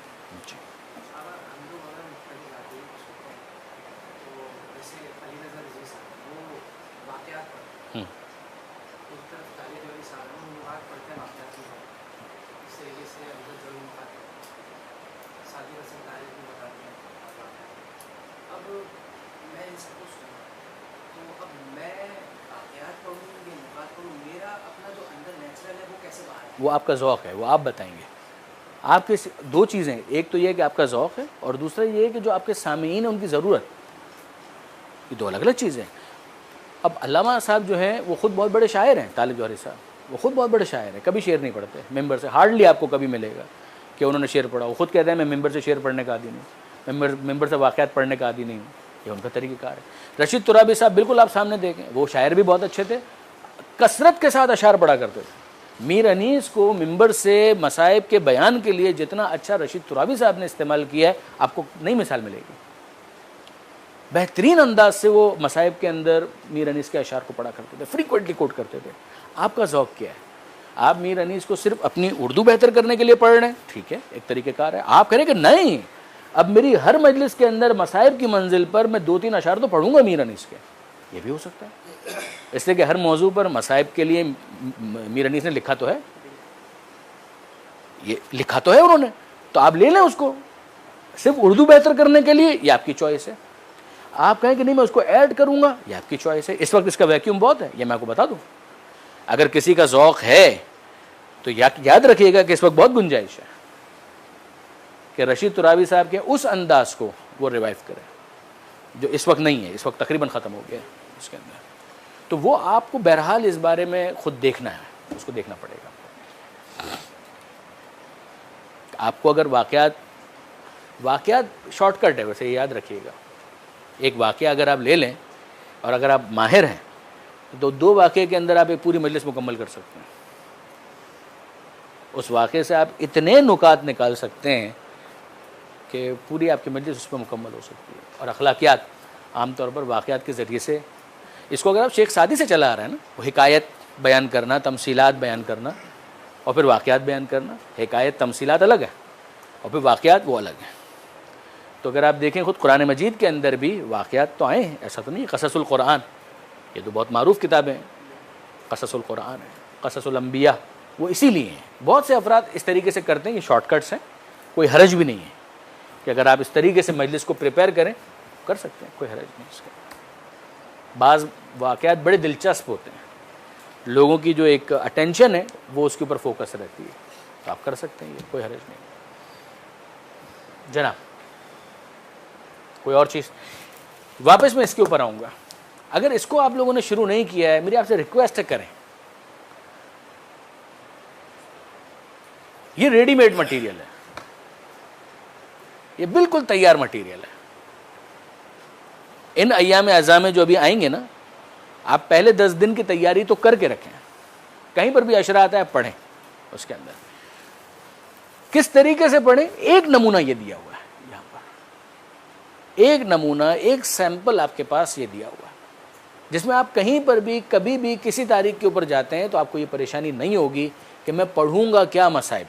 वो आपका ज़ौक़ है, वो आप बताएंगे। आपके 2 चीज़ें, एक तो ये कि आपका ज़ौक़ है और दूसरा ये कि जो आपके सामीन है उनकी ज़रूरत, ये 2 अलग अलग चीज़ें हैं। अब अल्लामा साहब जो हैं वो ख़ुद बहुत बड़े शायर हैं, तालिब जौहरी साहब, वो ख़ुद बहुत बड़े शायर हैं, कभी शेर नहीं पढ़ते मिंबर से, हार्डली आपको कभी मिलेगा कि उन्होंने शेर पढ़ा। वो ख़ुद कहते हैं मैं मिंबर से शेर पढ़ने का आदी नहीं, मिंबर से वाक़यात पढ़ने का आदी नहीं हूँ, ये उनका तरीक़ेकार है। रशीद तुराबी साहब बिल्कुल आप सामने देखें, वो शायर भी बहुत अच्छे थे, कसरत के साथ अशार पढ़ा करते थे। मीर अनीस को मिंबर से मसाइब के बयान के लिए जितना अच्छा रशीद तुराबी साहब ने इस्तेमाल किया है, आपको नई मिसाल मिलेगी। बेहतरीन अंदाज से वो मसाइब के अंदर मीर अनीस के अशार को पढ़ा करते थे, फ्रीक्वेंटली कोट करते थे। आपका ज़ौक़ क्या है? आप मीर अनीस को सिर्फ अपनी उर्दू बेहतर करने के लिए पढ़ रहे हैं, ठीक है, एक तरीक़ेकार है। आप कह रहे हैं कि नहीं, अब मेरी हर मजलिस के अंदर मसाइब की मंजिल पर मैं 2-3 अशार तो पढ़ूंगा मीर अनीस के, ये भी हो सकता है। इसलिए कि हर मौजू पर मसाइब के लिए मीर अनीस ने लिखा तो है, ये लिखा तो है उन्होंने, तो आप ले लें उसको सिर्फ उर्दू बेहतर करने के लिए, ये आपकी चॉइस है। आप कहें कि नहीं मैं उसको ऐड करूंगा, ये आपकी चॉइस है। इस वक्त इसका वैक्यूम बहुत है, ये मैं आपको बता दूं। अगर किसी का ज़ौक़ है तो याद रखिएगा कि इस वक्त बहुत गुंजाइश है कि रशीद तुराबी साहब के उस अंदाज को वो रिवाइव करें जो इस वक्त नहीं है, इस वक्त तकरीबन ख़त्म हो गया है इसके अंदर। तो वो आपको बहरहाल इस बारे में ख़ुद देखना है, उसको देखना पड़ेगा। आपको अगर वाक़यात वाक़यात शॉर्टकट है, वैसे याद रखिएगा। एक वाक़या अगर आप ले लें और अगर आप माहिर हैं तो 2 वाक़ये के अंदर आप एक पूरी मजलिस मुकम्मल कर सकते हैं। उस वाक़ये से आप इतने नुकात निकाल सकते हैं कि पूरी आपकी मजलिस उस पर मुकम्मल हो सकती है। और अखलाकियात आमतौर पर वाक़यात के ज़रिए से, इसको अगर आप शेख सादी से चला आ रहे हैं ना, वो हिकायत बयान करना, तमसीलात बयान करना और फिर वाक़यात बयान करना। हिकायत तमसीलात अलग है और फिर वाक़यात वो अलग है। तो अगर आप देखें खुद कुरान मजीद के अंदर भी वाक़यात तो आए हैं, ऐसा तो नहीं है। क़ससुल क़ुरआन, ये तो बहुत मारूफ़ किताबें हैं। क़ससुल क़ुरआन है, क़ससुल अंबिया, वो इसीलिए हैं। बहुत से अफराद इस तरीके से करते हैं, ये शॉर्टकट्स हैं, कोई हरज भी नहीं है कि अगर आप इस तरीके से मजलिस को प्रिपेयर करें कर सकते हैं, कोई हरज नहीं इसका। बाज़ वाक़यात बड़े दिलचस्प होते हैं, लोगों की जो एक अटेंशन है वो उसके ऊपर फोकस रहती है, तो आप कर सकते हैं, ये कोई हरज नहीं। जनाब कोई और चीज़, वापस मैं इसके ऊपर आऊँगा। अगर इसको आप लोगों ने शुरू नहीं किया है, मेरी आपसे रिक्वेस्ट है करें। ये रेडीमेड मटेरियल है, ये बिल्कुल तैयार मटेरियल है। इन अय्याम अज़ा में जो अभी आएंगे ना, आप पहले 10 दिन की तैयारी तो करके रखें। कहीं पर भी अशरा आता है पढ़ें, उसके अंदर किस तरीके से पढ़ें, एक नमूना ये दिया हुआ है यहाँ पर, एक नमूना, एक सैंपल आपके पास ये दिया हुआ है, जिसमें आप कहीं पर भी कभी भी किसी तारीख के ऊपर जाते हैं तो आपको ये परेशानी नहीं होगी कि मैं पढ़ूंगा क्या मसाइब।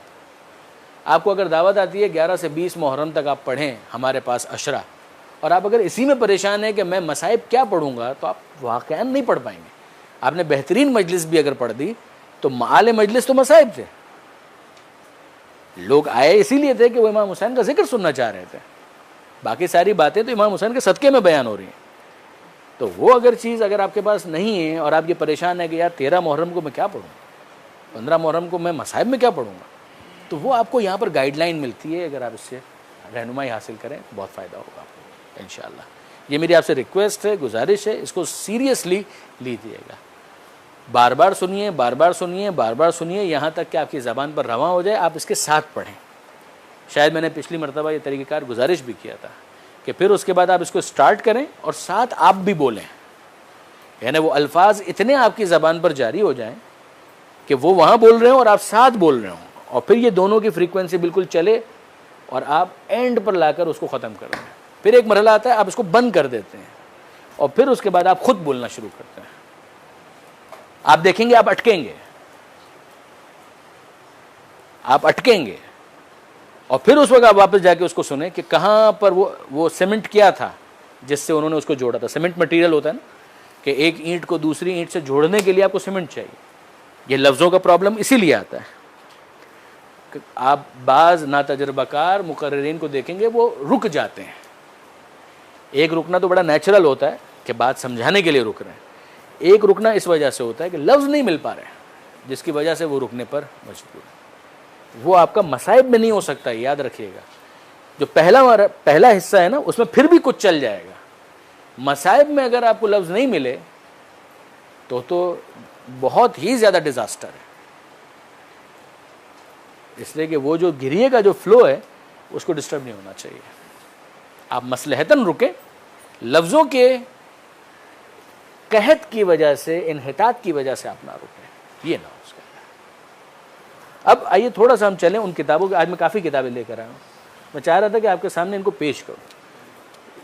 आपको अगर दावत आती है 11 से 20 मुहर्रम तक आप पढ़ें हमारे पास अशरा, और आप अगर इसी में परेशान हैं कि मैं मसाइब क्या पढ़ूंगा, तो आप वाक़ई नहीं पढ़ पाएंगे। आपने बेहतरीन मजलिस भी अगर पढ़ दी तो माले मजलिस तो मसाइब थे, लोग आए इसीलिए थे कि वो इमाम हुसैन का जिक्र सुनना चाह रहे थे, बाकी सारी बातें तो इमाम हुसैन के सदक़े में बयान हो रही हैं। तो वो अगर चीज़ अगर आपके पास नहीं है और आप ये परेशान है कि यार 13 मुहर्रम को मैं क्या पढ़ूँ, 15 मुहर्रम को मैं मसाइब में क्या पढ़ूँगा, तो वो आपको यहाँ पर गाइडलाइन मिलती है। अगर आप इससे रहनुमाई हासिल करें तो बहुत फ़ायदा होगा आपको इंशाअल्लाह। ये मेरी आपसे रिक्वेस्ट है, गुजारिश है, इसको सीरियसली लीजिएगा। बार बार सुनिए, बार बार सुनिए, बार बार सुनिए, यहाँ तक कि आपकी ज़बान पर रवां हो जाए। आप इसके साथ पढ़ें। शायद मैंने पिछली मरतबा ये तरीक़ेकार गुजारिश भी किया था कि फिर उसके बाद आप इसको स्टार्ट करें और साथ आप भी बोलें, यानी वो अल्फाज इतने आपकी ज़बान पर जारी हो जाएं कि वो वहाँ बोल रहे हों और आप साथ बोल रहे हों, और फिर ये दोनों की फ्रीक्वेंसी बिल्कुल चले और आप एंड पर लाकर उसको ख़त्म कर दें। फिर एक मरहला आता है आप इसको बंद कर देते हैं और फिर उसके बाद आप खुद बोलना शुरू करते हैं। आप देखेंगे आप अटकेंगे, आप अटकेंगे, और फिर उस वक्त आप वापस जाके उसको सुने कि कहाँ पर वो सीमेंट किया था जिससे उन्होंने उसको जोड़ा था। सीमेंट मटेरियल होता है ना कि एक ईंट को दूसरी ईंट से जोड़ने के लिए आपको सीमेंट चाहिए। ये लफ्ज़ों का प्रॉब्लम इसीलिए आता है कि आप बाज़ नातजुर्बाकार मुकर्रिरीन को देखेंगे वो रुक जाते हैं। एक रुकना तो बड़ा नेचुरल होता है कि बात समझाने के लिए रुक रहे हैं, एक रुकना इस वजह से होता है कि लफ्ज़ नहीं मिल पा रहे हैं, जिसकी वजह से वो रुकने पर मजबूर है। वो आपका मसाइब में नहीं हो सकता, याद रखिएगा। जो पहला हिस्सा है ना, उसमें फिर भी कुछ चल जाएगा। मसाइब में अगर आपको लफ्ज़ नहीं मिले तो बहुत ही ज़्यादा डिज़ास्टर है। इसलिए कि वो जो गिरिए का जो फ्लो है उसको डिस्टर्ब नहीं होना चाहिए। आप मसलहतन रुके, लफ्ज़ों के कहत की वजह से, इन्हितात की वजह से आप ना रुकें, ये ना हो उसका। अब आइए थोड़ा सा हम चलें उन किताबों के। आज मैं काफ़ी किताबें लेकर आया हूँ, मैं चाह रहा था कि आपके सामने इनको पेश करूँ।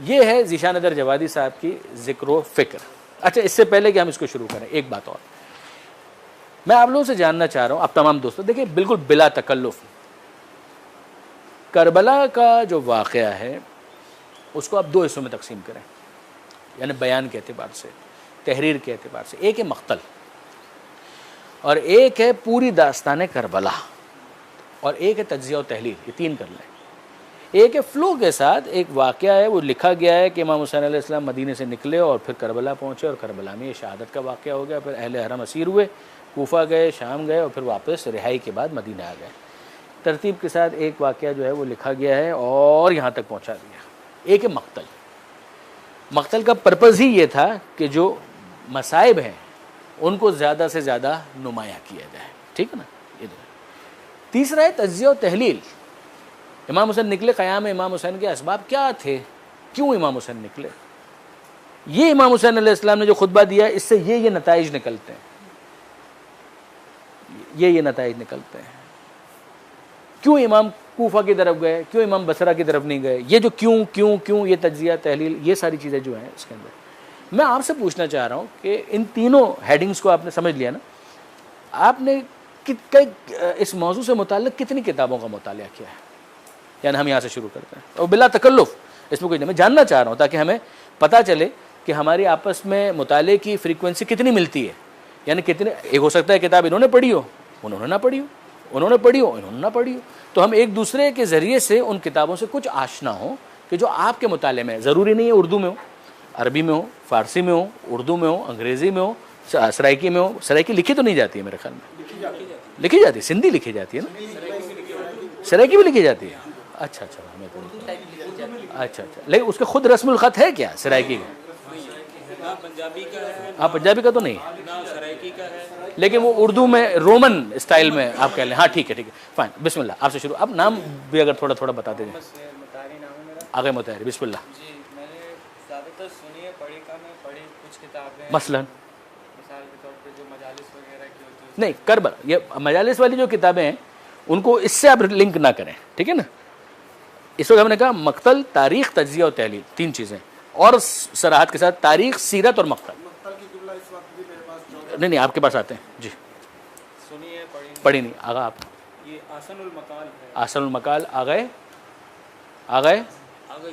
ये है ज़ीशान अदर जवादी साहब की ज़िक्र फ़िक्र। अच्छा, इससे पहले कि हम इसको शुरू करें, एक बात और मैं आप लोगों से जानना चाह रहा हूँ, आप तमाम दोस्तों, देखिए बिल्कुल बिला तकल्लुफ़, करबला का जो वाक़या है उसको आप 2 हिस्सों में तकसीम करें, यानी बयान के एतबार से, तहरीर के एतबार से। एक है मक़तल और एक है पूरी दास्तान करबला, और एक है तज्ज़िया और तहलील। ये 3 कर लें। एक है फ़्लो के साथ एक वाक़या है, वो लिखा गया है कि इमाम हुसैन अलैहिस्सलाम मदीने से निकले और फिर करबला पहुँचे और करबला में ये शहादत का वाक़या हो गया। फिर अहले हरम असीर हुए, कूफा गए, शाम गए और फिर वापस रिहाई के बाद मदीना आ गए। तरतीब के साथ एक वाक़या जो है वो लिखा गया है और यहाँ तक पहुँचा दिया। एक है मक़तल। मक़तल का पर्पज़ ही ये था कि जो मसाइब हैं उनको ज़्यादा से ज़्यादा नुमाया किया जाए, ठीक है ना। ये तीसरा है तज्ज़िया और तहलील। इमाम हुसैन निकले, क़याम इमाम हुसैन के असबाब क्या थे, क्यों इमाम हुसैन निकले, ये इमाम हुसैन अलैहिस्सलाम ने जो खुतबा दिया इससे ये नताइज निकलते हैं, ये नताइज निकलते हैं। क्यों इमाम कूफा की तरफ गए, क्यों इमाम बसरा की तरफ नहीं गए, ये जो क्यों क्यों क्यों ये तज्जिया तहलील ये सारी चीज़ें जो हैं इसके अंदर। मैं आपसे पूछना चाह रहा हूँ कि इन तीनों हेडिंग्स को आपने समझ लिया ना, आपने इस मौजू से मुताल्लिक़ कितनी किताबों का मुताला किया है, यानी हम यहाँ से शुरू करते हैं और बिला तकल्लुफ़, इसमें कोई नहीं, मैं जानना चाह रहा हूँ ताकि हमें पता चले कि हमारी आपस में मुताले की फ्रीक्वेंसी कितनी मिलती है, यानी कितने, एक हो सकता है किताब इन्होंने पढ़ी हो उन्होंने ना पढ़ी हो, उन्होंने पढ़ी हो इन्होंने ना पढ़ी हो, तो हम एक दूसरे के ज़रिए से उन किताबों से कुछ आशना हो कि जो आपके मुताले में, ज़रूरी नहीं है उर्दू में हो, अरबी में हो, फ़ारसी में हो, उर्दू में हो, अंग्रेज़ी में हो, सराइकी में हो। सराइकी लिखी तो नहीं जाती है मेरे ख्याल में, लिखी जाती है, सिंधी लिखी जाती है ना, सराइकी भी लिखी जाती है। अच्छा अच्छा, हमें तो अच्छा, लेकिन उसका खुद रस्मुल ख़त है क्या सराइकी का? ना पंजाबी का है, हाँ पंजाबी का तो नहीं, ना सराइकी का है, लेकिन वो उर्दू में रोमन स्टाइल में आप कह लें। हाँ ठीक है फाइन, बिस्मिल्लाह आपसे शुरू। अब नाम भी अगर थोड़ा थोड़ा बता दीजिए। मुतारी नाम है मेरा। आगे मुतारी, बिस्मिल्लाह। जी, मैंने ज़्यादातर सुनी है, पढ़ी कम है, पढ़ी कुछ किताबें, मसलन मिसाल के तौर पे जो मजालिस वगैरह की होती है। नहीं, करबला, ये मजालिस वाली जो किताबें हैं उनको इससे आप लिंक ना करें, ठीक है ना। इस वक्त हमने कहा मक्तल, तारीख़, तज्ज़िया और तहलील, तीन चीज़ें, और सराहत के साथ तारीख़, सीरत और मक्तल। नहीं आपके पास आते हैं जी, सुनी है, पढ़ी नहीं। आगा आप, ये आसनुल मकाल है, आसनुल मकाल आ गए, आगे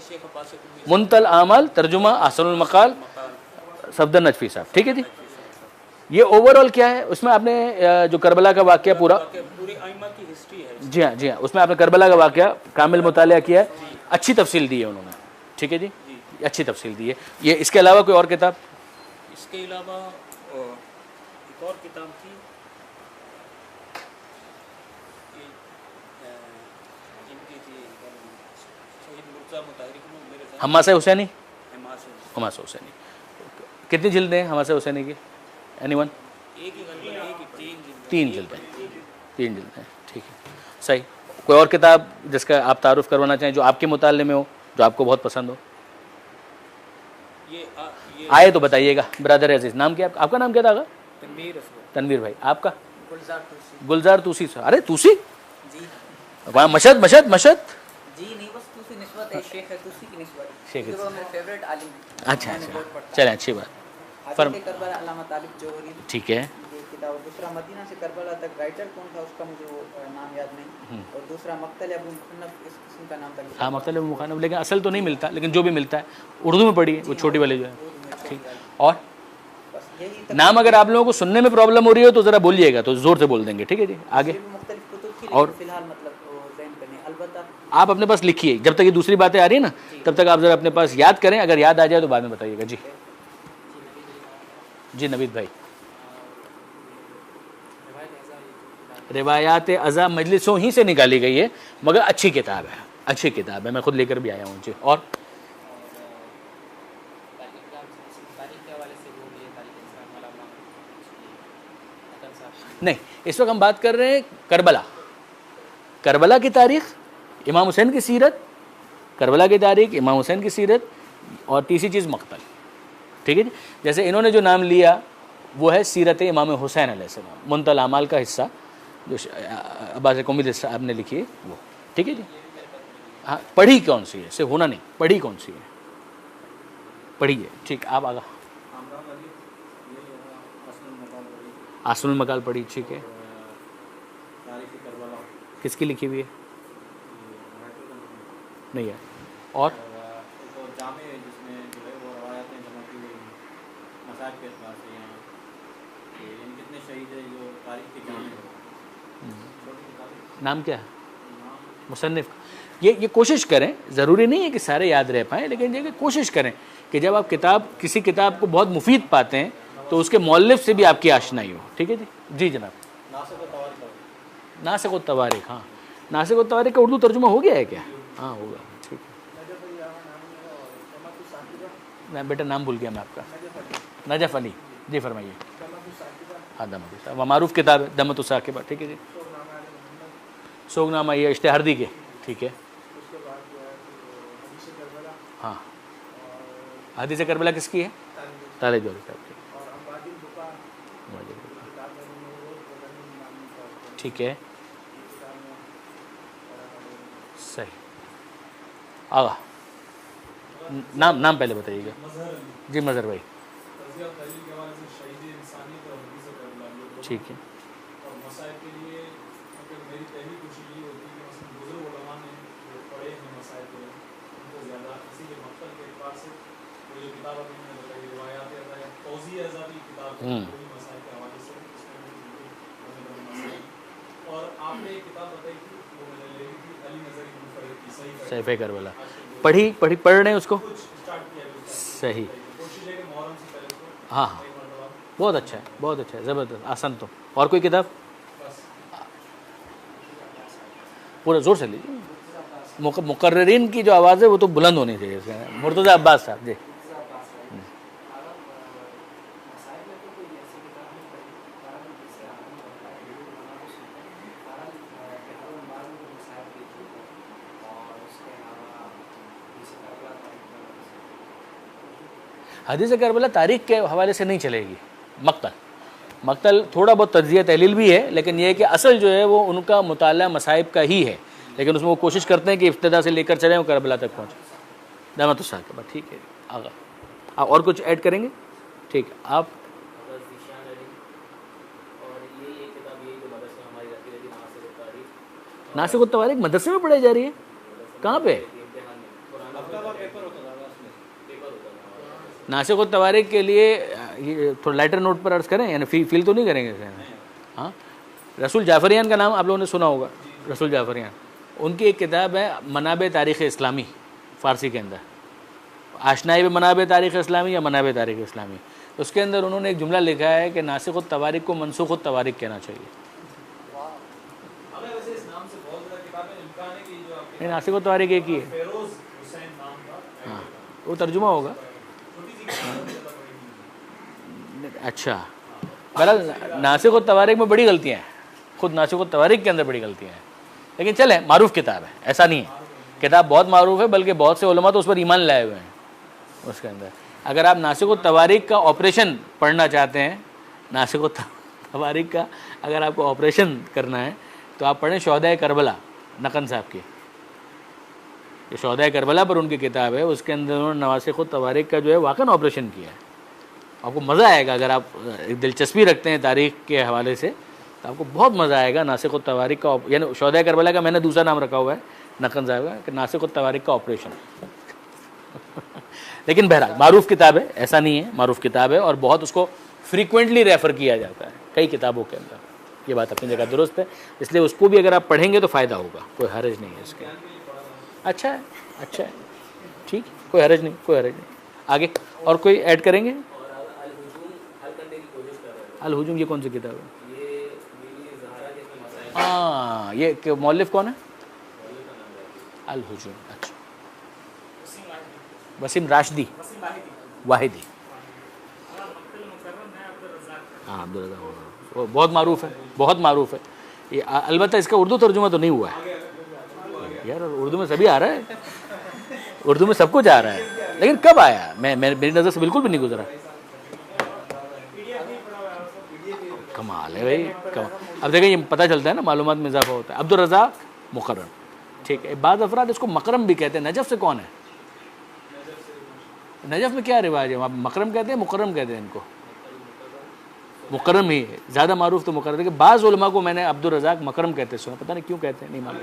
शेख अब्बास मुंतल आमल, तर्जुमा आसनुल मकाल, सफदर नजफी साहब, ठीक है जी। ये ओवरऑल क्या है, उसमें आपने जो करबला का वाक़या पूरा, पूरी आइमा की हिस्ट्री है। जी हाँ जी हाँ, उसमें आपने करबला का वाक़या कामिल मुतालिया किया है, अच्छी तफसील दी है उन्होंने, ठीक है जी, अच्छी तफसील दी है। ये इसके अलावा कोई और किताब? इसके अलावा एक और किताब थी, इनकी थी शहीद मुर्तज़ा मुताहरिक मेरे साथ, हमासे हुसैनी, हमास हमासे हुसैनी, कितनी जिल्दें हैं हमासे हुसैनी की? एनीवन? एक ही गली, एक ही तीन जिल्दें, तीन जिल्दें, ठीक है सही। कोई और किताब जिसका आप तारुफ करवाना चाहें, जो आपके मुताले में हो, जो आपको बहुत पसंद हो? ये आए तो बताइएगा। ब्रदर अजीज़, नाम क्या आपका? नाम क्या था? तनवीर अफरोज। तनवीर भाई, आपका? गुलजार तुलसी। गुलजार तूसी। अरे तूसी, जी वहाँ मशद मशद मशद, जी नहीं, बस तुलसी निस्बत है, शेख है तुलसी की निस्बत, शेख है। क्योंकि वो मेरे फेवरेट आलिम है। अच्छा मैंने बहुत अच्छा, पढ़ा। चलें अच्छी बात, फर्म, आगे करबला अल्लामा तालिब जोहरी, ठीक है। ये किताब। दूसरा मदीना से करबला तक राइटर कौन था उसका मुझे वो नाम याद नहीं, और दूसरा मक्तल अबू मुखन्नफ, इस किस्म का नाम था। हाँ मक्तल मुखानब, लेकिन असल तो नहीं मिलता, लेकिन जो भी मिलता है उर्दू में पढ़ी है, वो छोटी वाली जो है, ठीक। और बस यही नाम अगर आप लोगों को सुनने में प्रॉब्लम हो रही हो तो ज़रा बोलिएगा, तो ज़ोर से बोल देंगे, ठीक है जी। आगे मुख्तलिफ कुतुब थी, और लेकिन फिलहाल मतलब वो ज़हन करने, अलबत्ता आप अपने पास लिखिए, जब तक ये दूसरी बातें आ रही है ना तब तक आप ज़रा अपने पास याद करें, अगर याद आ जाए तो बाद में बताइएगा जी। जी नवीद भाई, रिवायात अज़ा मजलिसों ही से निकाली गई है, मगर अच्छी किताब है, अच्छी किताब है, मैं खुद लेकर भी आया हूँ जी। और नहीं, इस वक्त हम बात कर रहे हैं करबला, करबला की तारीख़, इमाम हुसैन की सीरत, करबला की तारीख़, इमाम हुसैन की सीरत, और तीसरी चीज़ मक्तल, ठीक है जी। जैसे इन्होंने जो नाम लिया वो है सीरत इमाम हुसैन अलैहिस्सलाम, मुंतल आमाल का हिस्सा जो अब्बास कुमिल साहब ने लिखी है वो, ठीक है जी। हाँ, पढ़ी कौन सी है, से होना नहीं, पढ़ी कौन सी है, पढ़ी है, ठीक। आप आगा। आसनुल मकाल पढ़ी, ठीक है। किसकी लिखी हुई है? नहीं है। और नाम क्या है मुसन्निफ? ये कोशिश करें, ज़रूरी नहीं है कि सारे याद रह पाएँ, लेकिन ये कोशिश करें कि जब आप किसी किताब को बहुत मुफीद पाते हैं तो उसके मौलिफ से भी आपकी आशनाई हो, ठीक है जी। जी जनाब। नासिक व तवारीख, हाँ नासिक व तवारीख का उर्दू तर्जुमा हो गया है क्या? हाँ होगा, ठीक है। मैं बेटा नाम भूल गया मैं आपका। नजफ़ अली, जी फरमाइए। हाँ दमत, वह मारूफ़ किताब है दमत साकिबा, ठीक है जी। सोगनामा ये इश्तिहारदी के, ठीक है। हदीस करबला किसकी है? तालिब जौहरी साहब की। ठीक है, सही। आगा नाम नाम पहले बताइएगा जी। मज़हर भाई, ठीक है। और मसाइल के लिए मेरी पहली कोशिश ये होती है कि मसलन बुजुर्ग उलमा ने जो पढ़े हैं मसाइल के उनको ज़्यादा किसी के मकसद के एतबार से वो जो किताब अभी मैंने बताई रिवायात या तौज़ीह आज़ादी किताब कोई मसाइल के हवाले से और आपने एक किताब बताई थी वो मैंने ले ली थी अली नज़र इब्न फरीद की सही करबला। पढ़ रहे हैं उसको? स्टार्ट किया सही। कोशिश है कि मुहर्रम से पहले उसको हाँ हाँ, बहुत अच्छा है, बहुत अच्छा है, ज़बरदस्त, आसान। तो और कोई किताब? पूरा ज़ोर से लीजिए। मुकर्रिरीन की जो आवाज़ है वो तो बुलंद होनी चाहिए। मुर्तज़ा अब्बास साहब जी। हदीस करबला तारीख़ के हवाले से नहीं चलेगी। मक्तल थोड़ा बहुत तज्ज़िया तहलील भी है, लेकिन ये है कि असल जो है वो उनका मुताला मसाइब का ही है, लेकिन उसमें वो कोशिश करते हैं कि इब्तिदा से लेकर चलें वो करबला तक पहुँचे। दामत साहब, ठीक है। आगा आप और कुछ ऐड करेंगे? ठीक है, आप नासिख तवारीख मदरसे में पढ़ाई जा रही है? कहाँ पे? नासिख तवारीख के लिए ये थोड़ा लाइटर नोट पर अर्ज़ करें, यानी फील तो नहीं करेंगे? हाँ, रसूल जाफरियान का नाम आप लोगों ने सुना होगा। रसूल जाफरियान, उनकी एक किताब है मनाबे तारीख़ इस्लामी, फ़ारसी के अंदर आशनाई में मनाबे तारीख़ इस्लामी या मनाबे तारीख़ इस्लामी। उसके अंदर उन्होंने एक जुमला लिखा है कि नासिख तवारीख को मनसूख तवारीख कहना चाहिए। नहीं, नासिख तवारीख एक ही है। हाँ, वो तर्जुमा होगा। अच्छा, बहरहाल नासिख तवारीख में बड़ी गलतियाँ हैं, खुद नासिख तवारीख के अंदर बड़ी गलतियाँ हैं, लेकिन चले मारूफ़ किताब है, ऐसा नहीं है। किताब बहुत मारूफ़ है, बल्कि बहुत से उलमा तो उस पर ईमान लाए हुए हैं उसके अंदर। अगर आप नासिख तवारीख का ऑपरेशन पढ़ना चाहते हैं, नासिख तवारीख का अगर आपको ऑपरेशन करना है तो आप पढ़ें शोहदाए करबला नकन साहब की। ये शोहदाए करबला पर उनकी किताब है, उसके अंदर उन्होंने नासिख तवारीख का जो है वाक़ई ऑपरेशन किया है। आपको मज़ा आएगा, अगर आप दिलचस्पी रखते हैं तारीख़ के हवाले से तो आपको बहुत मज़ा आएगा। नासिख तवारीख का, यानी शोहदाए करबला का मैंने दूसरा नाम रखा हुआ है नकन साहब का, कि नासिख तवारीख का ऑपरेशन। लेकिन बहरहाल मारूफ़ किताब है, ऐसा नहीं है, मारूफ़ किताब है और बहुत उसको फ्रीक्वेंटली रेफ़र किया जाता है कई किताबों के अंदर। ये बात अपनी जगह दुरुस्त है, इसलिए उसको भी अगर आप पढ़ेंगे तो फ़ायदा होगा, कोई हर्ज नहीं है इसके। अच्छा है, अच्छा है, ठीक, कोई हर्ज नहीं, कोई हर्ज नहीं। आगे और कोई ऐड करेंगे? अल हुजूम, ये कौन सी किताब है? हाँ, ये मौलिफ कौन है? अल हुजूम, अच्छा, वसीम राशिदी वाहिदी। हाँ, अब्दुल रज़्ज़ाक़, वो बहुत मारूफ़ है, बहुत मारूफ़ है ये। अलबत्ता इसका उर्दू तर्जुमा तो नहीं हुआ है यार, उर्दू में सभी आ रहा है, उर्दू में सब कुछ आ रहा है, लेकिन कब आया मेरी नज़र से बिल्कुल भी नहीं गुजरा। कमाल है भाई, कमाल। अब देखिए, ये पता चलता है ना, मालूमात में इजाफा होता है। अब्दुल रज़्ज़ाक़ मुकर्रम, ठीक है। बाद अफराद इसको मकरम भी कहते हैं। नजफ़ से कौन है? नजफ़ में क्या रिवाज है? वहाँ मकरम कहते हैं, मुकर्रम कहते हैं इनको? मुकर्रम ही है ज़्यादा मारूफ तो मुकर्रम। देखिए बाज़ उलमा को मैंने अब्दुल रज़्ज़ाक़ मकरम कहते सुना, पता नहीं क्यों कहते हैं, नहीं मालूम।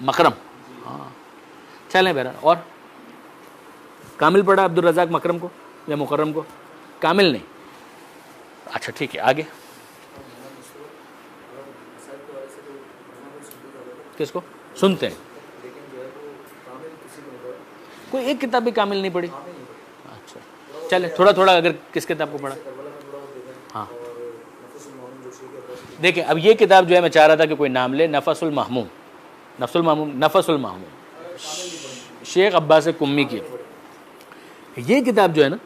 मकरम, हाँ, चलें बहरहाल। और कामिल पढ़ा अब्दुल रज़्ज़ाक़ मकरम को या मुकर्रम को? कामिल नहीं। अच्छा ठीक है, आगे किसको सुनते हैं? कोई एक किताब भी कामिल नहीं पढ़ी? अच्छा, चले थोड़ा थोड़ा, अगर किस किताब को पढ़ा? हाँ, देखिए अब ये किताब जो है, मैं चाह रहा था कि कोई नाम ले, नफ़सुल महमूम, नफ़सुल महमूम शेख अब्बास कुम्मी की। ये किताब जो है ना,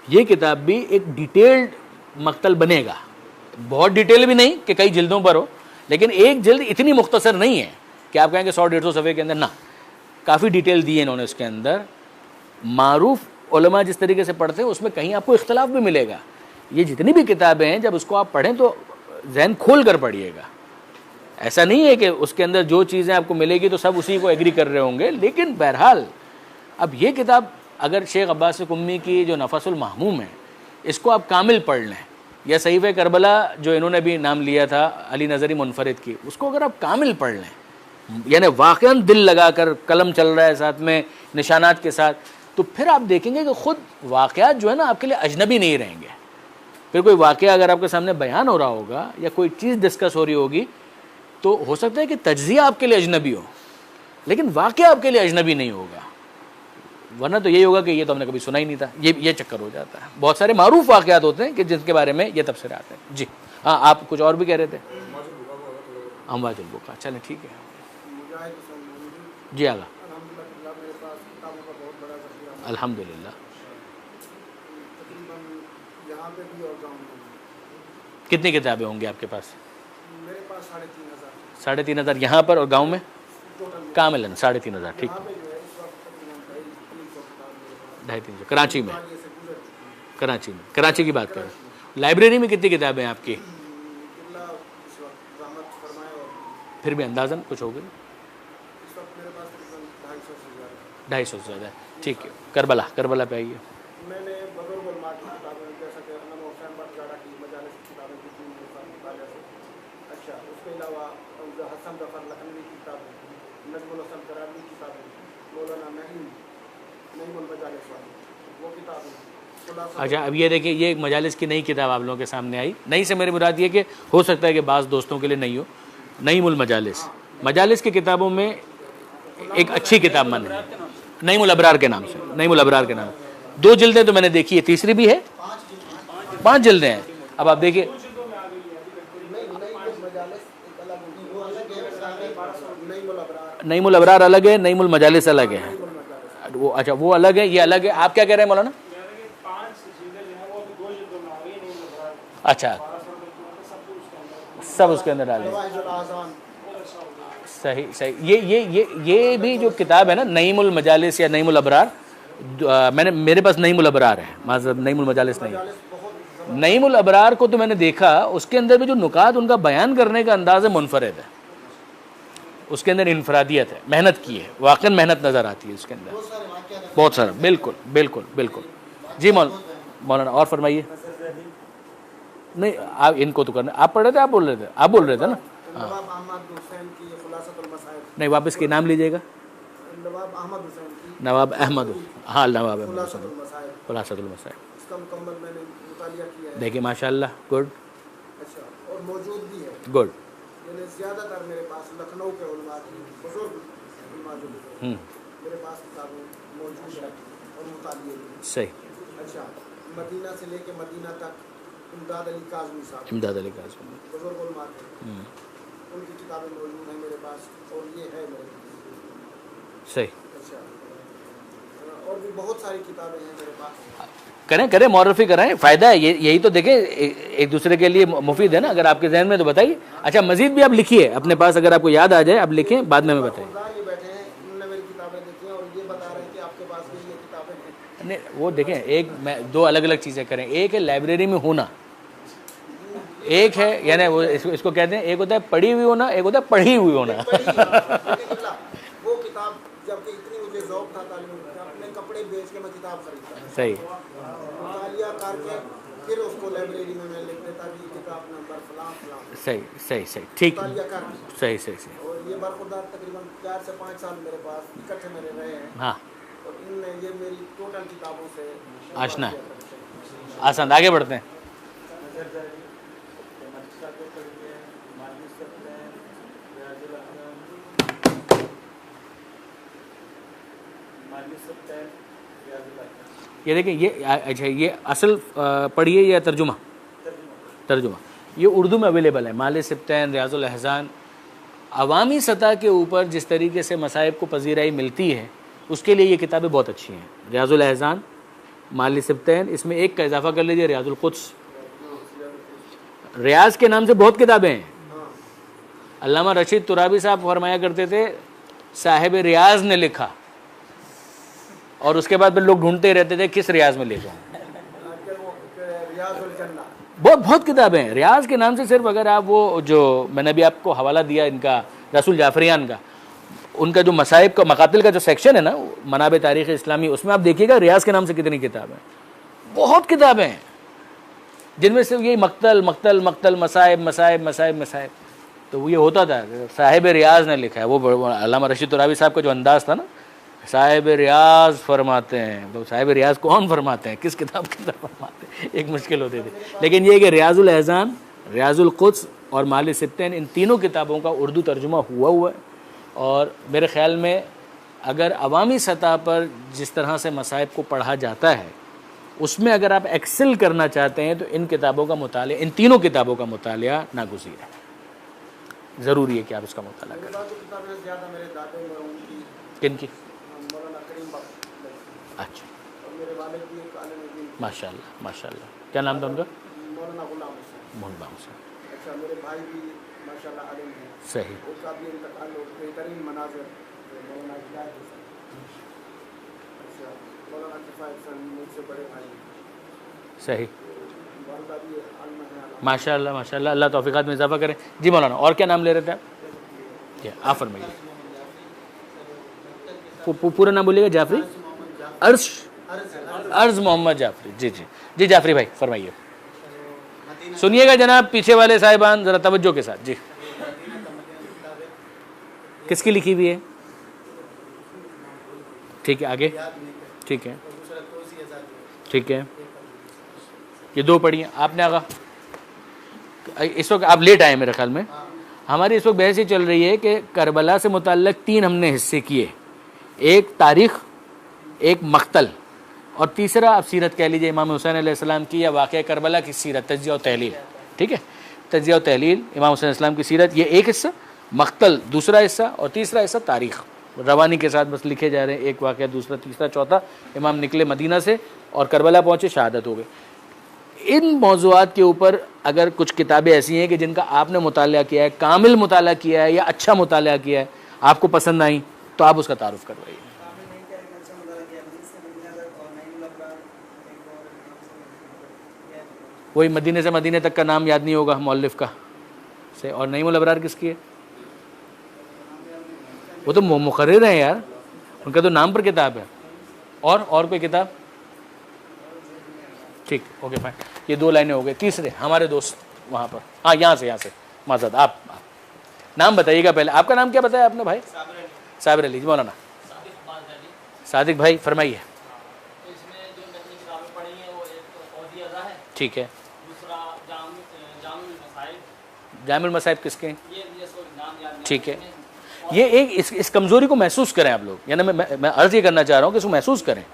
ये किताब भी एक डिटेल्ड मक्तल बनेगा, बहुत डिटेल भी नहीं कि कई जिल्दों पर हो, लेकिन एक जिल्द इतनी मुख्तसर नहीं है कि आप कहेंगे 100-150 सफ़े के अंदर, ना, काफ़ी डिटेल दी है इन्होंने इसके अंदर। मारूफ उलमा जिस तरीके से पढ़ते हैं उसमें कहीं आपको इख्तलाफ भी मिलेगा। ये जितनी भी किताबें हैं जब उसको आप पढ़ें तो जहन खोल कर पढ़िएगा। ऐसा नहीं है कि उसके अंदर जो चीज़ें आपको मिलेगी तो सब उसी को एग्री कर रहे होंगे, लेकिन बहरहाल अब ये किताब अगर शेख अब्बास कुम्मी की जो नफसुल महमूम है इसको आप कामिल पढ़ लें, या सहीफ़े करबला जो इन्होंने भी नाम लिया था अली नज़री मुनफरिद की, उसको अगर आप कामिल पढ़ लें, यानी वाक़ई दिल लगाकर कलम चल रहा है साथ में निशानात के साथ, तो फिर आप देखेंगे कि ख़ुद वाक़यात जो है ना आपके लिए अजनबी नहीं रहेंगे। फिर कोई वाक़या अगर आपके सामने बयान हो रहा होगा या कोई चीज़ डिस्कस हो रही होगी तो हो सकता है कि तज्ज़िया आपके लिए अजनबी हो, लेकिन वाक़या आपके लिए अजनबी नहीं होगा। वरना तो यही होगा कि ये तो हमने कभी सुना ही नहीं था, ये चक्कर हो जाता है। बहुत सारे मारूफ वाक़यात होते हैं कि जिनके बारे में ये तबसरे आते हैं। जी हाँ, आप कुछ और भी कह रहे थे। अमवाजुल बुका, चलें ठीक है जी। आगा अल्हम्दुलिल्लाह। कितनी किताबें होंगी आपके पास? मेरे पास 3,500। 3,500 यहाँ पर, और गांव में कामिलन 3,500। ठीक है, 250-300 कराची में। कराची की बात करें। लाइब्रेरी में कितनी किताबें हैं आपकी? फिर भी अंदाज़न कुछ होगी, 250 से ज़्यादा। ठीक है, करबला पे आइए। मैंने बदरुल उलमा की किताबें जैसा कि अल्लामा हुसैन बख्तियार की मजालिस की किताबें की थी मुताले से। अच्छा, उसके अलावा हसन जफर लखनवी की किताबें, नजमुल हसन करावी की किताबें, मौलाना नईमुल मजालिस वाली वो किताबें। अच्छा, अब ये देखिए, ये एक मजालिस की नई किताब आप लोगों के सामने आई। नई से मेरी मुराद ये कि हो सकता है कि बाज़ दोस्तों के लिए नहीं हो। नईमुल मजालिस, मजालिस की किताबों में एक अच्छी किताब मानी नईमुल अबरार के नाम से। नईमुल अबरार के नाम 2 जिल्दें तो मैंने देखी है, तीसरी भी है, 5 जिल्दें हैं। अब आप देखिए, नईमुल अबरार अलग है, नईमुल मजालिस अलग है। वो अच्छा, वो अलग है, ये अलग है। आप क्या कह रहे हैं मौलाना? अच्छा, सब उसके अंदर डाले। सही सही। ये भी जो किताब है ना, नईमुल मजालिस या नईमुल अबरार, मेरे पास नईमुल अबरार है, मतलब नईमुल मजालिस नहीं है। नईमुल अबरार को तो मैंने देखा, उसके अंदर भी जो नुकात उनका बयान करने का अंदाज़ मुनफरिद है, उसके अंदर इनफरादियत है, मेहनत की है, वाकई मेहनत नज़र आती है उसके अंदर, बहुत सारा। बिल्कुल बिल्कुल बिल्कुल। जी मौलाना, और फरमाइए। नहीं, आप इनको तो करना, आप पढ़ रहे थे, आप बोल रहे थे ना? नवाब अहमद हुसैन की खुलासतुल मसाइल। नहीं, वापस के नाम लीजिएगा। नवाब अहमद हुसैन की नवाब अहमद, हाँ, नवाब अहमद खुलासतुल मसाइल। खुलासतुल मसाइल। इसका मुकम्मल मैंने मुतालिया किया है। देखिए माशाल्लाह, गुड। अच्छा, और मौजूद भी है। गुड। मैंने ज़्यादातर मेरे पास लखनऊ के उलमा की बुजुर्ग उलमा जो मेरे पास किताबें मौजूद है और मुतालिए भी। सही। अच्छा, मदीना से लेके मदीना तक इमदाद अली काज़मी साहब, इमदाद अली काज़मी, बुजुर्ग उलमा थे, उनकी किताबें मौजूद हैं मेरे पास, और ये है मेरे पास। सही। अच्छा, और भी बहुत सारी किताबें हैं मेरे पास। करें मौरफ़ी कराएं, फ़ायदा है। यही तो देखें, एक दूसरे के लिए मुफीद है ना। अगर आपके जहन में तो बताइए। अच्छा, मज़ीद भी आप लिखिए अपने पास, अगर आपको याद आ जाए आप लिखें, बाद में हमें बताइए। ये बैठे हैं, उन्होंने मेरी किताबें देखी हैं और ये बता रहे हैं कि आपके पास भी ये किताबें हैं। नहीं, वो देखें, 2 अलग अलग चीज़ें करें। एक है लाइब्रेरी में होना, एक है यानी वो इसको कहते हैं, एक होता है पढ़ी हुई होना, एक होता है पढ़ी हुई होना। वो किताब, जबकि इतनी मुझे ज़ौक़ था तालीम का, अपने कपड़े बेच के मैं किताब खरीदता। सही। मुतालिया करके फिर उसको लाइब्रेरी में मैं लिख देता कि किताब नंबर फलां। सही। ठीक। मुतालिया करके। सही। और ये बरखुरदार तकरीबन 4 से 5 साल मेरे पास इकट्ठे मेरे रहे हैं। हाँ, और इनने ये मेरी टोटल किताबों से आशना है। आसान, आगे बढ़ते हैं। ये देखिए, ये अच्छा, ये असल पढ़िए या तर्जुमा? तर्जुमा। ये उर्दू में अवेलेबल है। माल सिब्तैन, रियाजुल अहज़ान। अवामी सतह के ऊपर जिस तरीके से मसाइब को पजीराई मिलती है, उसके लिए ये किताबें बहुत अच्छी हैं। रियाजुल अहज़ान, माल सिब्तैन, इसमें एक का इजाफा कर लीजिए, रियाजुल कुद्स। रियाज के नाम से बहुत किताबें हैं। अल्लामा रशीद तुराबी साहब फरमाया करते थे, साहिब रियाज ने लिखा, और उसके बाद फिर लोग ढूंढते रहते थे किस रियाज में ले जाऊँ। रियाजुल जन्ना बहुत बहुत किताबें हैं रियाज के नाम से। सिर्फ अगर आप वो जो मैंने अभी आपको हवाला दिया इनका रसूल जाफरियान का, उनका जो मसाइब का मकातिल का जो सेक्शन है ना मनाबे तारीख़ इस्लामी, उसमें आप देखिएगा रियाज के नाम से कितनी किताबें, बहुत किताबें हैं जिनमें से ये मक्तल मक्तल मक्तल मसाइब मसाइब मसाइब मसाइब। तो वो ये होता था साहिब रियाज ने लिखा है, वो अल्लामा रशीद तुराबी साहब का जो अंदाज़ था ना, साहिब रियाज फरमाते हैं। तो साहिब रियाज कौन फरमाते हैं, किस किताब के अंदर फरमाते हैं, एक मुश्किल होती थी। लेकिन ये कि रियाजुल एहसान, रियाजुल कुद्स और माल सित्तैन, इन तीनों किताबों का उर्दू तर्जुमा हुआ है। और मेरे ख़्याल में अगर अवामी सतह पर जिस तरह से मसाइब को पढ़ा जाता है, उसमें अगर आप एक्सेल करना चाहते हैं तो इन किताबों का मुतालिया, इन तीनों किताबों का मुतालिया नागुज़ीर है। ज़रूरी है कि आप इसका मुताला करें। किताबें ज़्यादा मेरे दादे मरहूम की, किन की? मौलाना करीम बख्श, अच्छा, और मेरे वालिद भी एक आलिम दीन, माशाल्लाह माशाल्लाह। क्या नाम था उनका? मौलाना गुलाम हुसैन। मुनबा हुसैन। अच्छा, मेरे भाई भी माशाल्लाह आलिम हैं, सही। उनका भी इंतकाल हो, बेहतरीन मनाज़िर मौलाना हिदायत हुसैन। अच्छा, मौलाना किफ़ायत हुसैन मुझसे बड़े भाई हैं, सही, वालिदा भी आलिमा हैं। माशाल्लाह माशाल्लाह, अल्लाह तौफ़ीक़ात में इजाफ़ा करे। जी मौलाना, और क्या नाम ले रहे थे आप? क्या आप फरमाइए, पूरा नाम बोलिएगा। जाफरी अर्ज़ मोहम्मद जाफरी। जी जी जी, जाफरी भाई फरमाइए। सुनिएगा जनाब, पीछे वाले साहिबान ज़रा तवज्जो के साथ। जी, किसकी लिखी हुई है? ठीक है, आगे। ठीक है ठीक है, ये दो पढ़ी हैं आपने। आगा, इस वक्त आप लेट आए मेरे ख्याल में। हमारी इस वक्त बहस ये चल रही है कि करबला से मुतल्लक 3 हमने हिस्से किए, एक तारीख़, एक मक्तल, और तीसरा आप सीरत कह लीजिए इमाम हुसैन अलैहिस्सलाम की या वाक़या करबला की सीरत, तज्ज़िया और तहलील। ठीक है, तज्ज़िया और तहलील इमाम हुसैन अलैहिस्सलाम की सीरत, ये एक हिस्सा, मक्तल दूसरा हिस्सा, और तीसरा हिस्सा तारीख़। रवानी के साथ बस लिखे जा रहे हैं, एक वाक़या, दूसरा, तीसरा, चौथा। इमाम निकले मदीना से और करबला पहुँचे, शहादत हो गए। इन मौज़ूआत के ऊपर अगर कुछ किताबें ऐसी हैं कि जिनका आपने मुताला किया है, कामिल मुताला किया है या अच्छा मुताला किया है, आपको पसंद आई, तो आप उसका तारुफ़ करवाइए। वही मदीने से मदीने तक का नाम याद नहीं होगा मौलिफ़ का से। और नईमुल अबरार किसकी है? वो तो मुकर्रिर हैं यार, उनका तो नाम पर किताब है। और कोई किताब? ठीक, ओके फाइन, ये 2 लाइनें हो गई। तीसरे हमारे दोस्त वहाँ पर, हाँ यहाँ से माज़द, आप नाम बताइएगा पहले। आपका नाम क्या बताया आपने भाई? साबिर अली। मौलाना सादिक भाई फरमाइए। ठीक है, जामिल मसाइब किसके हैं? ठीक है, ये एक इस कमज़ोरी को महसूस करें आप लोग, यानी मैं अर्ज़ ये करना चाह रहा हूँ कि इसको महसूस करें।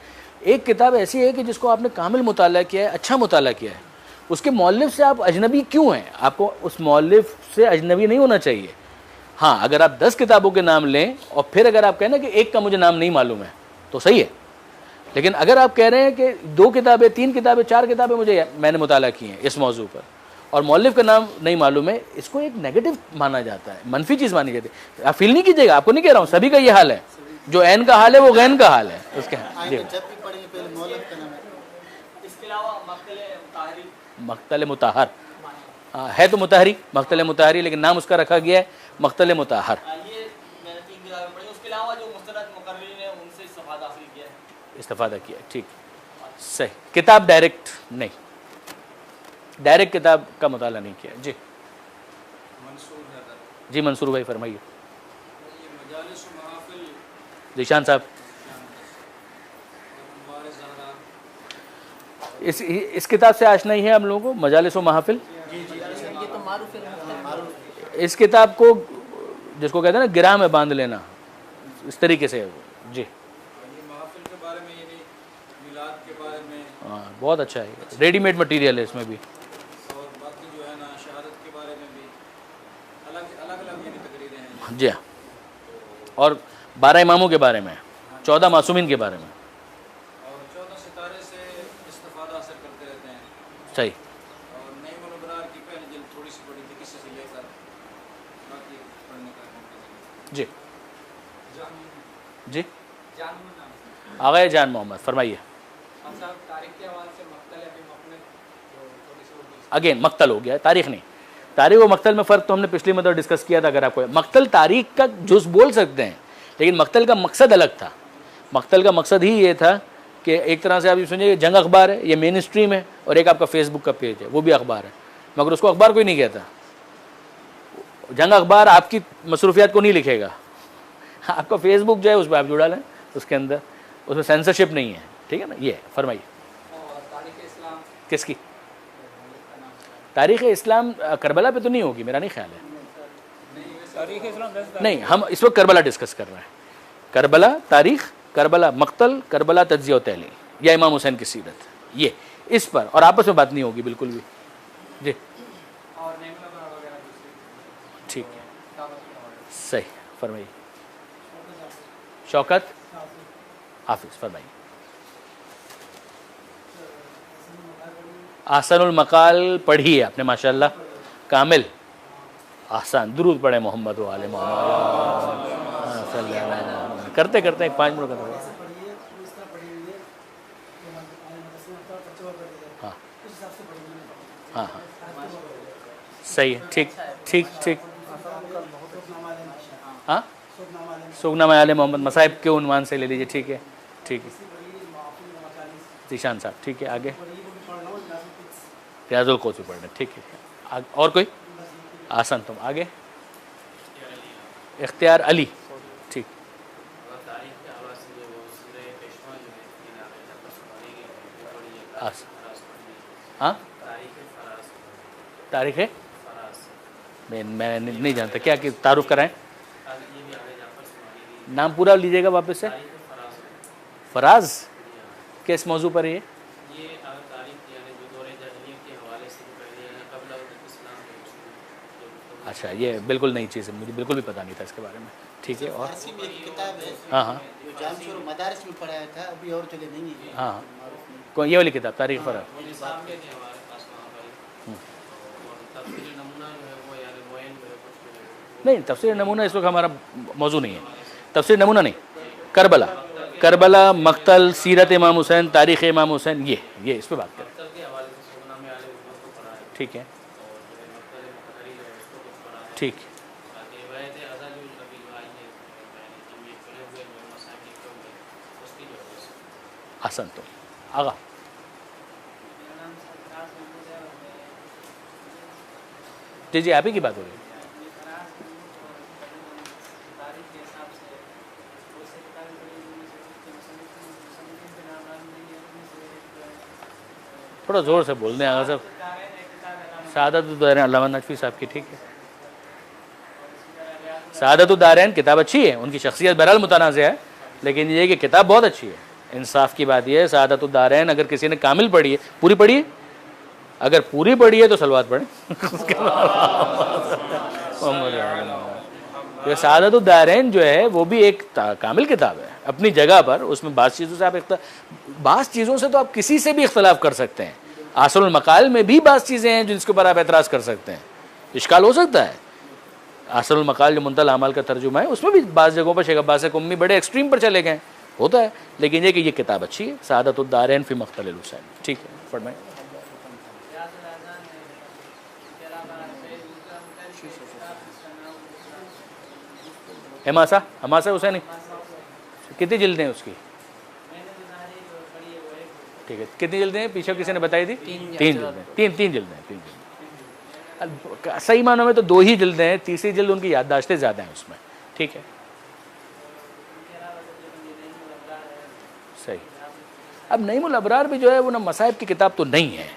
एक किताब ऐसी है कि जिसको आपने कामिल मुताला किया है, अच्छा मुताला किया है, उसके मौलिफ़ से आप अजनबी क्यों हैं? आपको उस मौलिफ़ से अजनबी नहीं होना चाहिए। हाँ, अगर आप 10 किताबों के नाम लें और फिर अगर आप कहें ना कि एक का मुझे नाम नहीं मालूम है, तो सही है। लेकिन अगर आप कह रहे हैं कि 2 किताबें, 3 किताबें, 4 किताबें मैंने मुताला की हैं इस मौजू पर, और मौलिफ़ का नाम नहीं मालूम है, इसको एक नेगेटिव माना जाता है, मनफी चीज़ मानी जाती है। आप फील नहीं कीजिएगा, आपको नहीं कह रहा हूँ, सभी का ये हाल है। जो ऐन का हाल है वो गैन का हाल है उसके। मक्तल मुताहर है तो मुताहरी, मक्तल मुताहरी, लेकिन नाम उसका रखा गया है मक्तल मुताहर। इस्तिफादा किया, ठीक, सही। किताब डायरेक्ट नहीं, डायरेक्ट किताब का मुताला नहीं किया। जी जी, मंसूर भाई फरमाइए। जिशान साहब, इस किताब से आशनाई है हम लोगों को, मजालिस व महफिल। इस किताब को जिसको कहते हैं ना गिराह में बांध लेना, इस तरीके से। जी, हाँ, बहुत अच्छा है, रेडीमेड मटेरियल है इसमें भी। जी हाँ, और 12 इमामों के बारे में, 14 मासूमीन के बारे में। और 14 सितारे से इस्तिफादा हासिल करते रहते हैं। सही। और नईमुल अबरार की पहली जिल्द थोड़ी सी पढ़ी थी, किसी से लेकर बाकी पढ़ने का। जी जी, आगे जान मोहम्मद फरमाइए। अगेन मक्तल हो गया, तारीख नहीं। तारीख और मक्तल में फ़र्क तो हमने पिछली मदद डिस्कस किया था। अगर आपको मक्तल तारीख का जुज़ बोल सकते हैं, लेकिन मक्तल का मकसद अलग था। मक्तल का मकसद ही ये था कि एक तरह से आप ये समझिए जंग अखबार है, ये मेन स्ट्रीम है, और एक आपका फेसबुक का पेज है, वो भी अखबार है, मगर उसको अखबार कोई नहीं कहता। जंग अखबार आपकी मसरूफियात को नहीं लिखेगा, आपका फेसबुक जो है उस पर आप जुड़ा लें, उसके अंदर उसमें सेंसरशिप नहीं है, ठीक है ना। ये फरमाइए किसकी तारीख़ इस्लाम करबला पे तो नहीं होगी, मेरा नहीं ख्याल है। नहीं, हम इस वक्त करबला डिस्कस कर रहे हैं। करबला तारीख़, करबला मक्तल, करबला तज्ज़िया व तहलील या इमाम हुसैन की सीरत, ये इस पर और आपस में बात नहीं होगी बिल्कुल भी। जी ठीक है, सही फरमाइए। शौकत हाफिज़ फरमाइए। आसनुल मकाल पढ़ी है आपने माशाल्लाह, कामिल आसान। दुरूद पढ़े मोहम्मद वाले मोहम्मद करते करते 5 मिनट करते। हाँ हाँ हाँ सही है, ठीक ठीक ठीक। हाँ सुगनामा आले मोहम्मद मसाइब के उन्वान से ले लीजिए, ठीक है ठीक है। जीशान साहब ठीक है, आगे रियाजुल कोसी पढ़ना, ठीक है। और कोई आसान तुम आगे। इख्तियार अली ठीक। हाँ तारीख है, मैं नहीं जानता क्या कि तारुफ कराएं। नाम पूरा लीजिएगा वापस से। फराज किस मौजू पर ये? अच्छा, ये बिल्कुल नई चीज़ है, मुझे बिल्कुल भी पता नहीं था इसके बारे में, ठीक है। और फारसी में एक किताब है, हाँ हाँ जो जामशोर मदारिस में पढ़ाया था, अभी और जगह नहीं है। हाँ हाँ कौन ये वाली किताब तारीख फराज? नहीं, तफसीर नमूना इस वक्त हमारा मौजू नहीं है। तफसीर नमूना नहीं, करबला, करबला मक्तल, सीरत इमाम हुसैन, तारीख़ इमाम हुसैन, ये इस पर बात करें, ठीक है ठीक। आसन तो आगा जी जी आप ही की बात हो रही है। थोड़ा ज़ोर से बोल दें आगा साहब। सादतुद्दारैन अल्लामा नजफ़ी साहब की, ठीक है। सादतुद्दारैन किताब अच्छी है, उनकी शख्सियत बहरहाल मुतनाज़ है, लेकिन ये कि किताब बहुत अच्छी है। इंसाफ की बात यह है, सादतुद्दारैन अगर किसी ने कामिल पढ़ी है, पूरी पढ़ी है, अगर पूरी पढ़ी है तो सलवात पढ़ें। तो सादतुद्दारैन जो है वो भी एक कामिल किताब है अपनी जगह पर। उसमें बाज़ चीज़ों से आप बाज़ चीज़ों से तो आप किसी से भी इख्तलाफ कर सकते हैं। आसनुल मकाल में भी बाज़ चीज़ें हैं जिसके ऊपर आप एतराज़ कर सकते हैं, इश्काल हो सकता है। आसनुल मकाल जो मुंतल आमाल का तर्जुमा है, उसमें भी बाज़ जगहों पर शेख अब्बास कुम्मी बड़े एक्सट्रीम पर चले गए, होता है। लेकिन ये कि ये किताब अच्छी है, सादतुद्दारैन फ़ी मक़्तल हुसैन, ठीक है। फरमाएं। हमासा हुसैनी कितनी जिल्दें हैं उसकी? ठीक है, कितनी जिल्दें हैं? पीछे किसी ने बताई थी? 3 जिल्दें, तीन जिल्दें। सही मानों में तो 2 ही जिल्दें हैं, तीसरी जिल्द उनकी याददाश्तें ज़्यादा हैं उसमें, ठीक है सही। अब नईमुल अबरार भी जो है वो ना मसाइब की किताब तो नहीं है,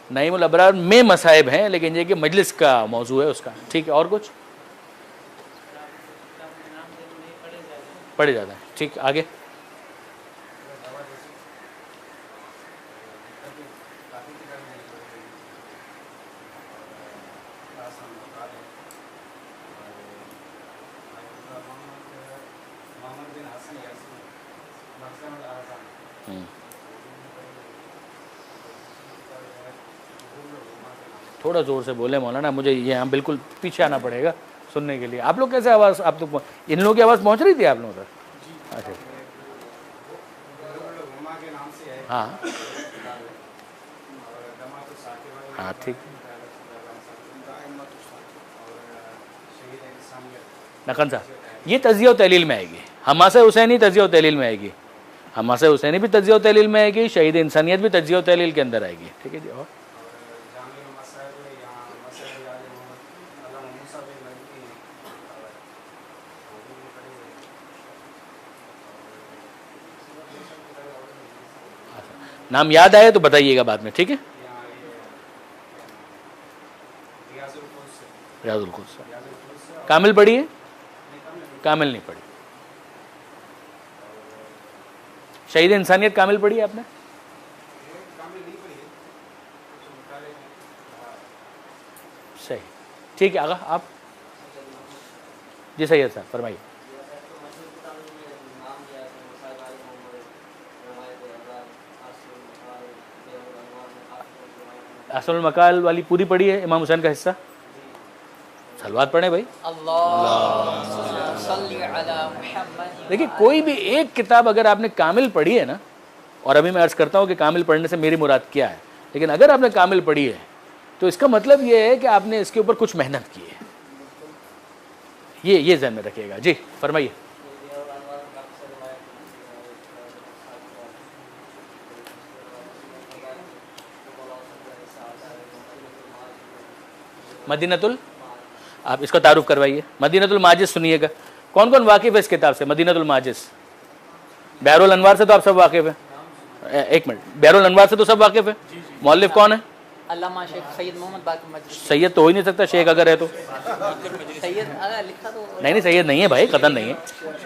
नईमुल अबरार में मसाइब हैं, लेकिन ये कि मजलिस का मौजू है उसका, ठीक है। और कुछ पढ़े जाता है, ठीक। आगे थोड़ा ज़ोर से बोले मौलाना, मुझे यहाँ बिल्कुल पीछे आना पड़ेगा सुनने के लिए। आप लोग कैसे आवाज़, आप तो इन लोगों की आवाज़ पहुँच रही थी आप लोगों तक? अच्छा के नाम से है। हाँ और दमातुल साकिर वाली हाँ ठीक। और शहीद इंसानियत नकन साहब, ये तजिया व तहलील में आएगी। हमासे हुसैनी तजिया व तहलील में आएगी। हमासे हुसैनी भी तजिया व तहलील में आएगी, शहीद इंसानियत भी तजिया व तहलील के अंदर आएगी। ठीक है जी। और जामिल मसाइल यहाँ मसाइल आले मोहम्मद अल्लामा मूसा बिन नबी नाम याद आए तो बताइएगा बाद में, ठीक है। यहाँ ये रियाजुल कुद्स रियाजुल कुद्स कामिल पढ़ी है? कामिल नहीं पढ़ी। शहीद इंसानियत कामिल पढ़ी है आपने? कामिल नहीं पढ़ी है, कुछ मुताले में सही, ठीक है। आगा आप जी सैयद साहब फरमाइए। असलुल मकाल वाली पूरी पढ़ी है, इमाम हुसैन का हिस्सा? सलवात पढ़े भाई। अल्लाह सल्ली अला मुहम्मद। देखिए, कोई भी एक किताब अगर आपने कामिल पढ़ी है ना, और अभी मैं अर्ज़ करता हूँ कि कामिल पढ़ने से मेरी मुराद क्या है, लेकिन अगर आपने कामिल पढ़ी है तो इसका मतलब ये है कि आपने इसके ऊपर कुछ मेहनत की है। ये ज़हन में रखिएगा। जी फरमाइए। मदीनतुल, आप इसका तारुफ करवाइए। मदीनतुल माजिस सुनिएगा। कौन कौन वाकिफ़ है इस किताब से? मदीनतुल माजिस, बहरुल अनवार से तो आप सब वाकिफ़ हैं। एक मिनट, बहरुल अनवार से तो सब वाकिफ़ है। मौलिफ कौन है? अल्लामा शेख सैयद मोहम्मद बाकर मजलिसी। सैयद तो हो ही नहीं सकता, शेख अगर है तो। सैयद अगर लिखा तो नहीं, सैयद नहीं है भाई, कतन नहीं है।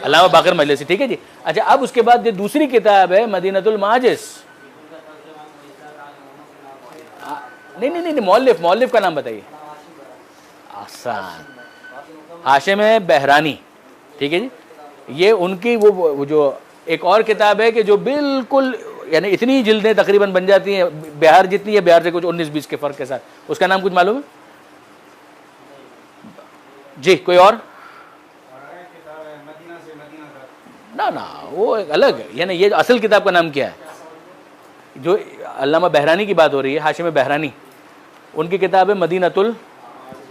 अल्लामा बाकर मजलिसी, ठीक है जी। अच्छा, अब उसके बाद जो दूसरी किताब है मदीनतुल माजिस, नहीं, मौलिफ का नाम बताइए। आसान, हाशिम बहरानी, ठीक है जी। ये उनकी वो जो एक और किताब है कि जो बिल्कुल यानी इतनी जिल्दें तकरीबन बन जाती हैं, बिहार जितनी है, बिहार से कुछ 19-20 के फ़र्क के साथ। उसका नाम कुछ मालूम है जी? कोई और? ना, वो एक अलग है। यानी ये असल किताब का नाम क्या है? जो अल्लामा बहरानी की बात हो रही है, हाशिम बहरानी, उनकी किताब है मदीनतुल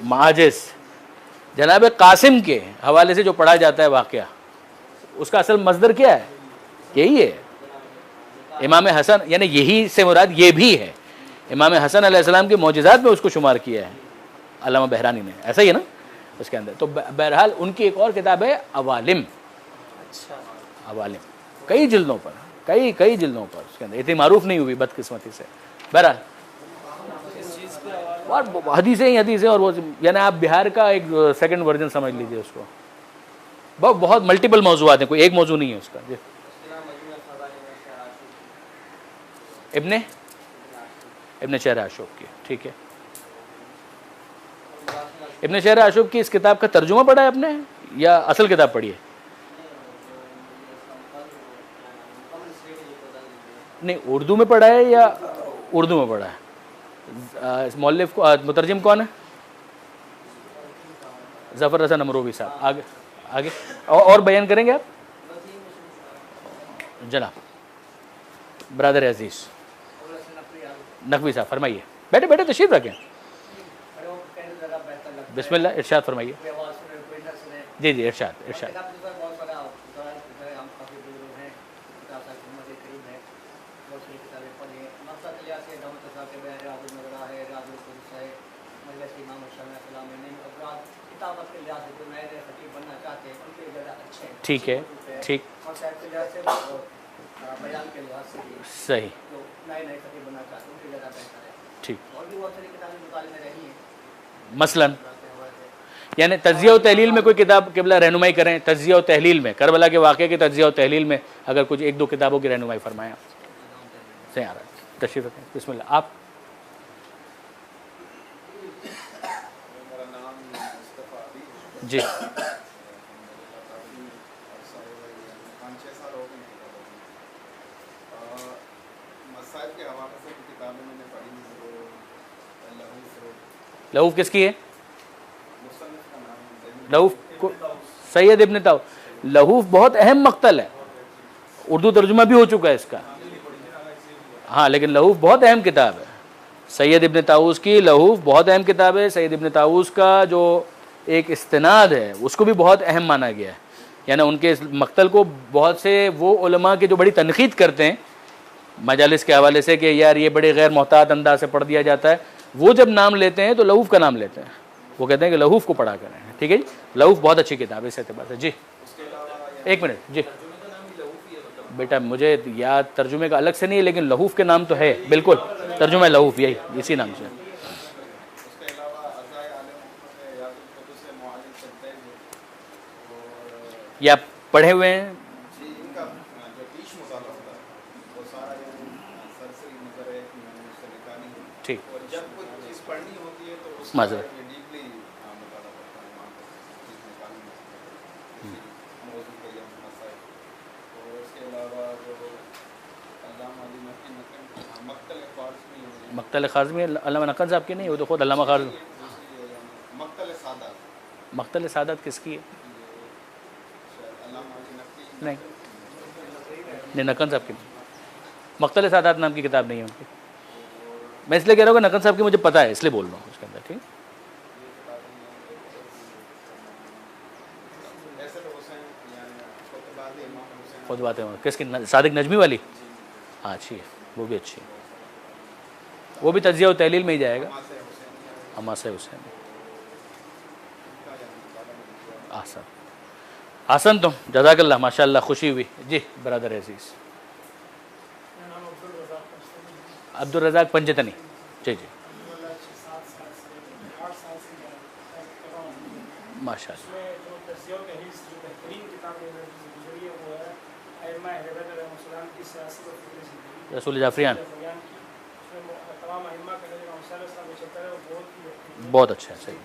माजिस। जनाब कासिम के हवाले से जो पढ़ा जाता है वाक़या, उसका असल मज़दर क्या है? यही है इमाम हसन, यानी यही से मुराद ये भी है। इमाम हसन अलैहिस्सलाम के मौजिज़ात में उसको शुमार किया है अल्लामा बहरानी ने, ऐसा ही है ना उसके अंदर। तो बहरहाल उनकी एक और किताब है अवालिम। अच्छा, अवालिम कई जिल्दों पर, कई जिल्दों पर उसके अंदर, इतनी मारूफ नहीं हुई बदकिस्मती से। बहरहाल और हदीसें ही हदीसें, और वो यानी आप बिहार का एक सेकंड वर्जन समझ लीजिए उसको। बहुत मल्टीपल मौजूआत हैं, कोई एक मौजू नहीं है उसका। जी इब्ने शहर आशूब की, ठीक है। इब्ने शहर आशूब की इस किताब का तर्जुमा पढ़ा है आपने या असल किताब पढ़ी है? नहीं, उर्दू में पढ़ा है या उर्दू में पढ़ा है? मौलिफ को मुतरजिम कौन है? ज़फ़र हसन अमरोवी साहब। आगे और बयान करेंगे आप जनाब? ब्रदर अजीज़ नकवी साहब फरमाइए। बैठे तशरीफ रखें। बिस्मिल्लाह, इरशाद फरमाइए। जी इरशाद। ठीक है, ठीक, सही, ठीक। मसलन यानी तज़िया व तहलील में कोई किताब किबला रहनुमाई करें। तज़िया व तहलील में करबला के वाक़े की तज़िया व तहलील में अगर कुछ एक दो किताबों की रहनुमाई फरमाएं आप। सही आ रहा है, तशरीफ़ रखें। बिस्मिल्लाह। आप? जी लहूफ किसकी है? लहूफ को सैयद इब्न ताऊ। लहूफ बहुत अहम मक्तल है, उर्दू तर्जुमा भी हो चुका है इसका। हाँ, लेकिन लहूफ बहुत अहम किताब है। सैयद इब्न ताऊस की लहूफ बहुत अहम किताब है। सैयद इब्न ताऊस का जो एक इस्तिनाद है उसको भी बहुत अहम माना गया है। यानी उनके इस मक्तल को बहुत से वो उलमा के जो बड़ी तनकीद करते हैं मजालिस के हवाले से कि यार ये बड़े गैर मोहतात अंदाज से पढ़ दिया जाता है, वो जब नाम लेते हैं तो लहूफ का नाम लेते हैं। वो कहते हैं कि लहूफ को पढ़ा करें। ठीक है जी, लहूफ बहुत अच्छी किताब है इस एतबार से। जी एक मिनट जी बेटा, मुझे याद तर्जुमे का अलग से नहीं है, लेकिन लहूफ के नाम तो है, बिल्कुल तर्जुमा लहूफ यही इसी नाम से। या पढ़े हुए हैं? ठीक, माजरत मक्तल खाज़मी अल्लामा नक़वी साहब की नहीं, वो तो खुद अल्लामा खाज़मी। मक्तल सादात किसकी है? नहीं नहीं, नक़वी साहब की नहीं। मक्तल सादात नाम की किताब नहीं है उनकी। मैं इसलिए कह रहा हूँ कि नक़वी साहब की मुझे पता है, इसलिए बोल रहा हूँ उसके अंदर। ठीक, खुद बात है किसकी? सादिक नजमी वाली। हाँ अच्छी है, वो भी अच्छी है, वो भी तज़िया और तहलील में ही जाएगा। हमासे हुसैन आसन आसन तुम जज़ाकल्लाह माशाअल्लाह, खुशी हुई जी। बरदर अजीज़ अब्दुल रज़ाक पंजतनी। जी जी माशाअल्लाह। रसूल जाफरियान बहुत अच्छा है। सही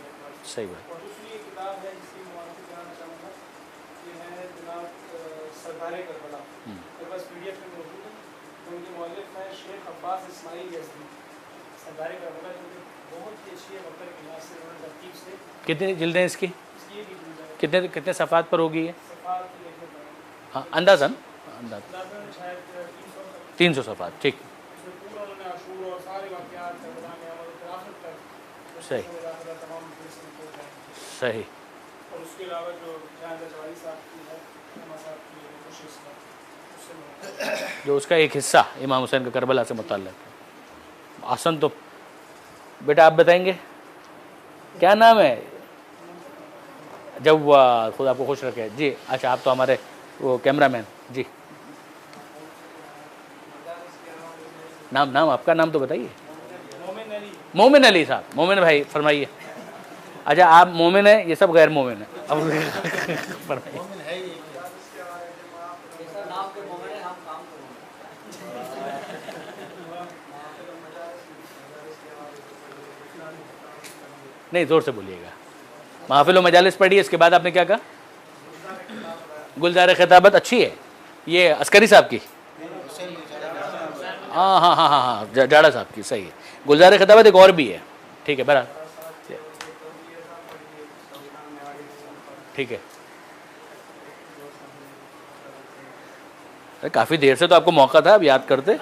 सही बात। कितनी जिल्दें इसकी? कितने कितने सफ़ात पर होगी ये? हाँ अंदाज़न 300 सफ़ात। ठीक, सही सही। जो उसका एक हिस्सा इमाम हुसैन का करबला से मुताल्लिक़ है। आसन तो बेटा आप बताएंगे क्या नाम है? जब खुद आपको खुश रखे जी। अच्छा, आप तो हमारे वो कैमरामैन जी। नाम नाम आपका नाम तो बताइए। मोमिन अली साहब। मोमिन भाई फरमाइए। अच्छा, आप मोमिन है, ये सब गैर मोमिन है। अब फरमाइए। नहीं, जोर से बोलिएगा। महफिल व मजालिस पढ़ी, इसके बाद आपने क्या कहा? गुलजार खिताबत अच्छी है, ये अस्करी साहब की। हाँ हाँ हाँ हाँ हाँ, जाड़ा साहब की, सही है। गुलजार खिताबत एक और भी है। ठीक है बरा, ठीक है। काफ़ी देर से तो आपको मौका था, अब याद करते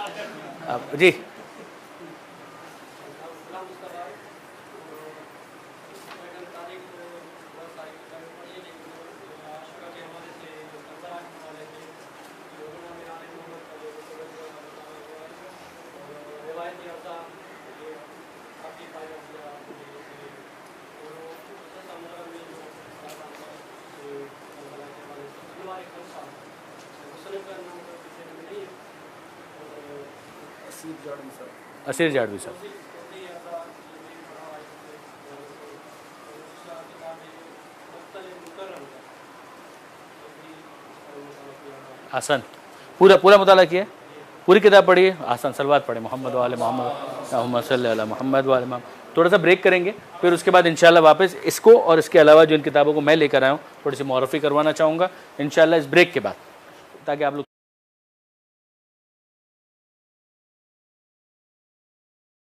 आप जी। असीर जाड़वी साहब। आसान पूरा पूरा मुताला किया, पूरी किताब पढ़िए, आसान सलवात पढ़े मोहम्मद वाले मोहम्मद सल्लल्लाहु अलैहि मोहम्मद वाले मोहम्मद। थोड़ा सा ब्रेक करेंगे, फिर उसके बाद इंशाल्लाह वापस इसको और इसके अलावा जो इन किताबों को मैं लेकर आया हूँ थोड़ी सी मुआरफी करवाना चाहूँगा इंशाल्लाह इस ब्रेक के बाद, ताकि आप लोग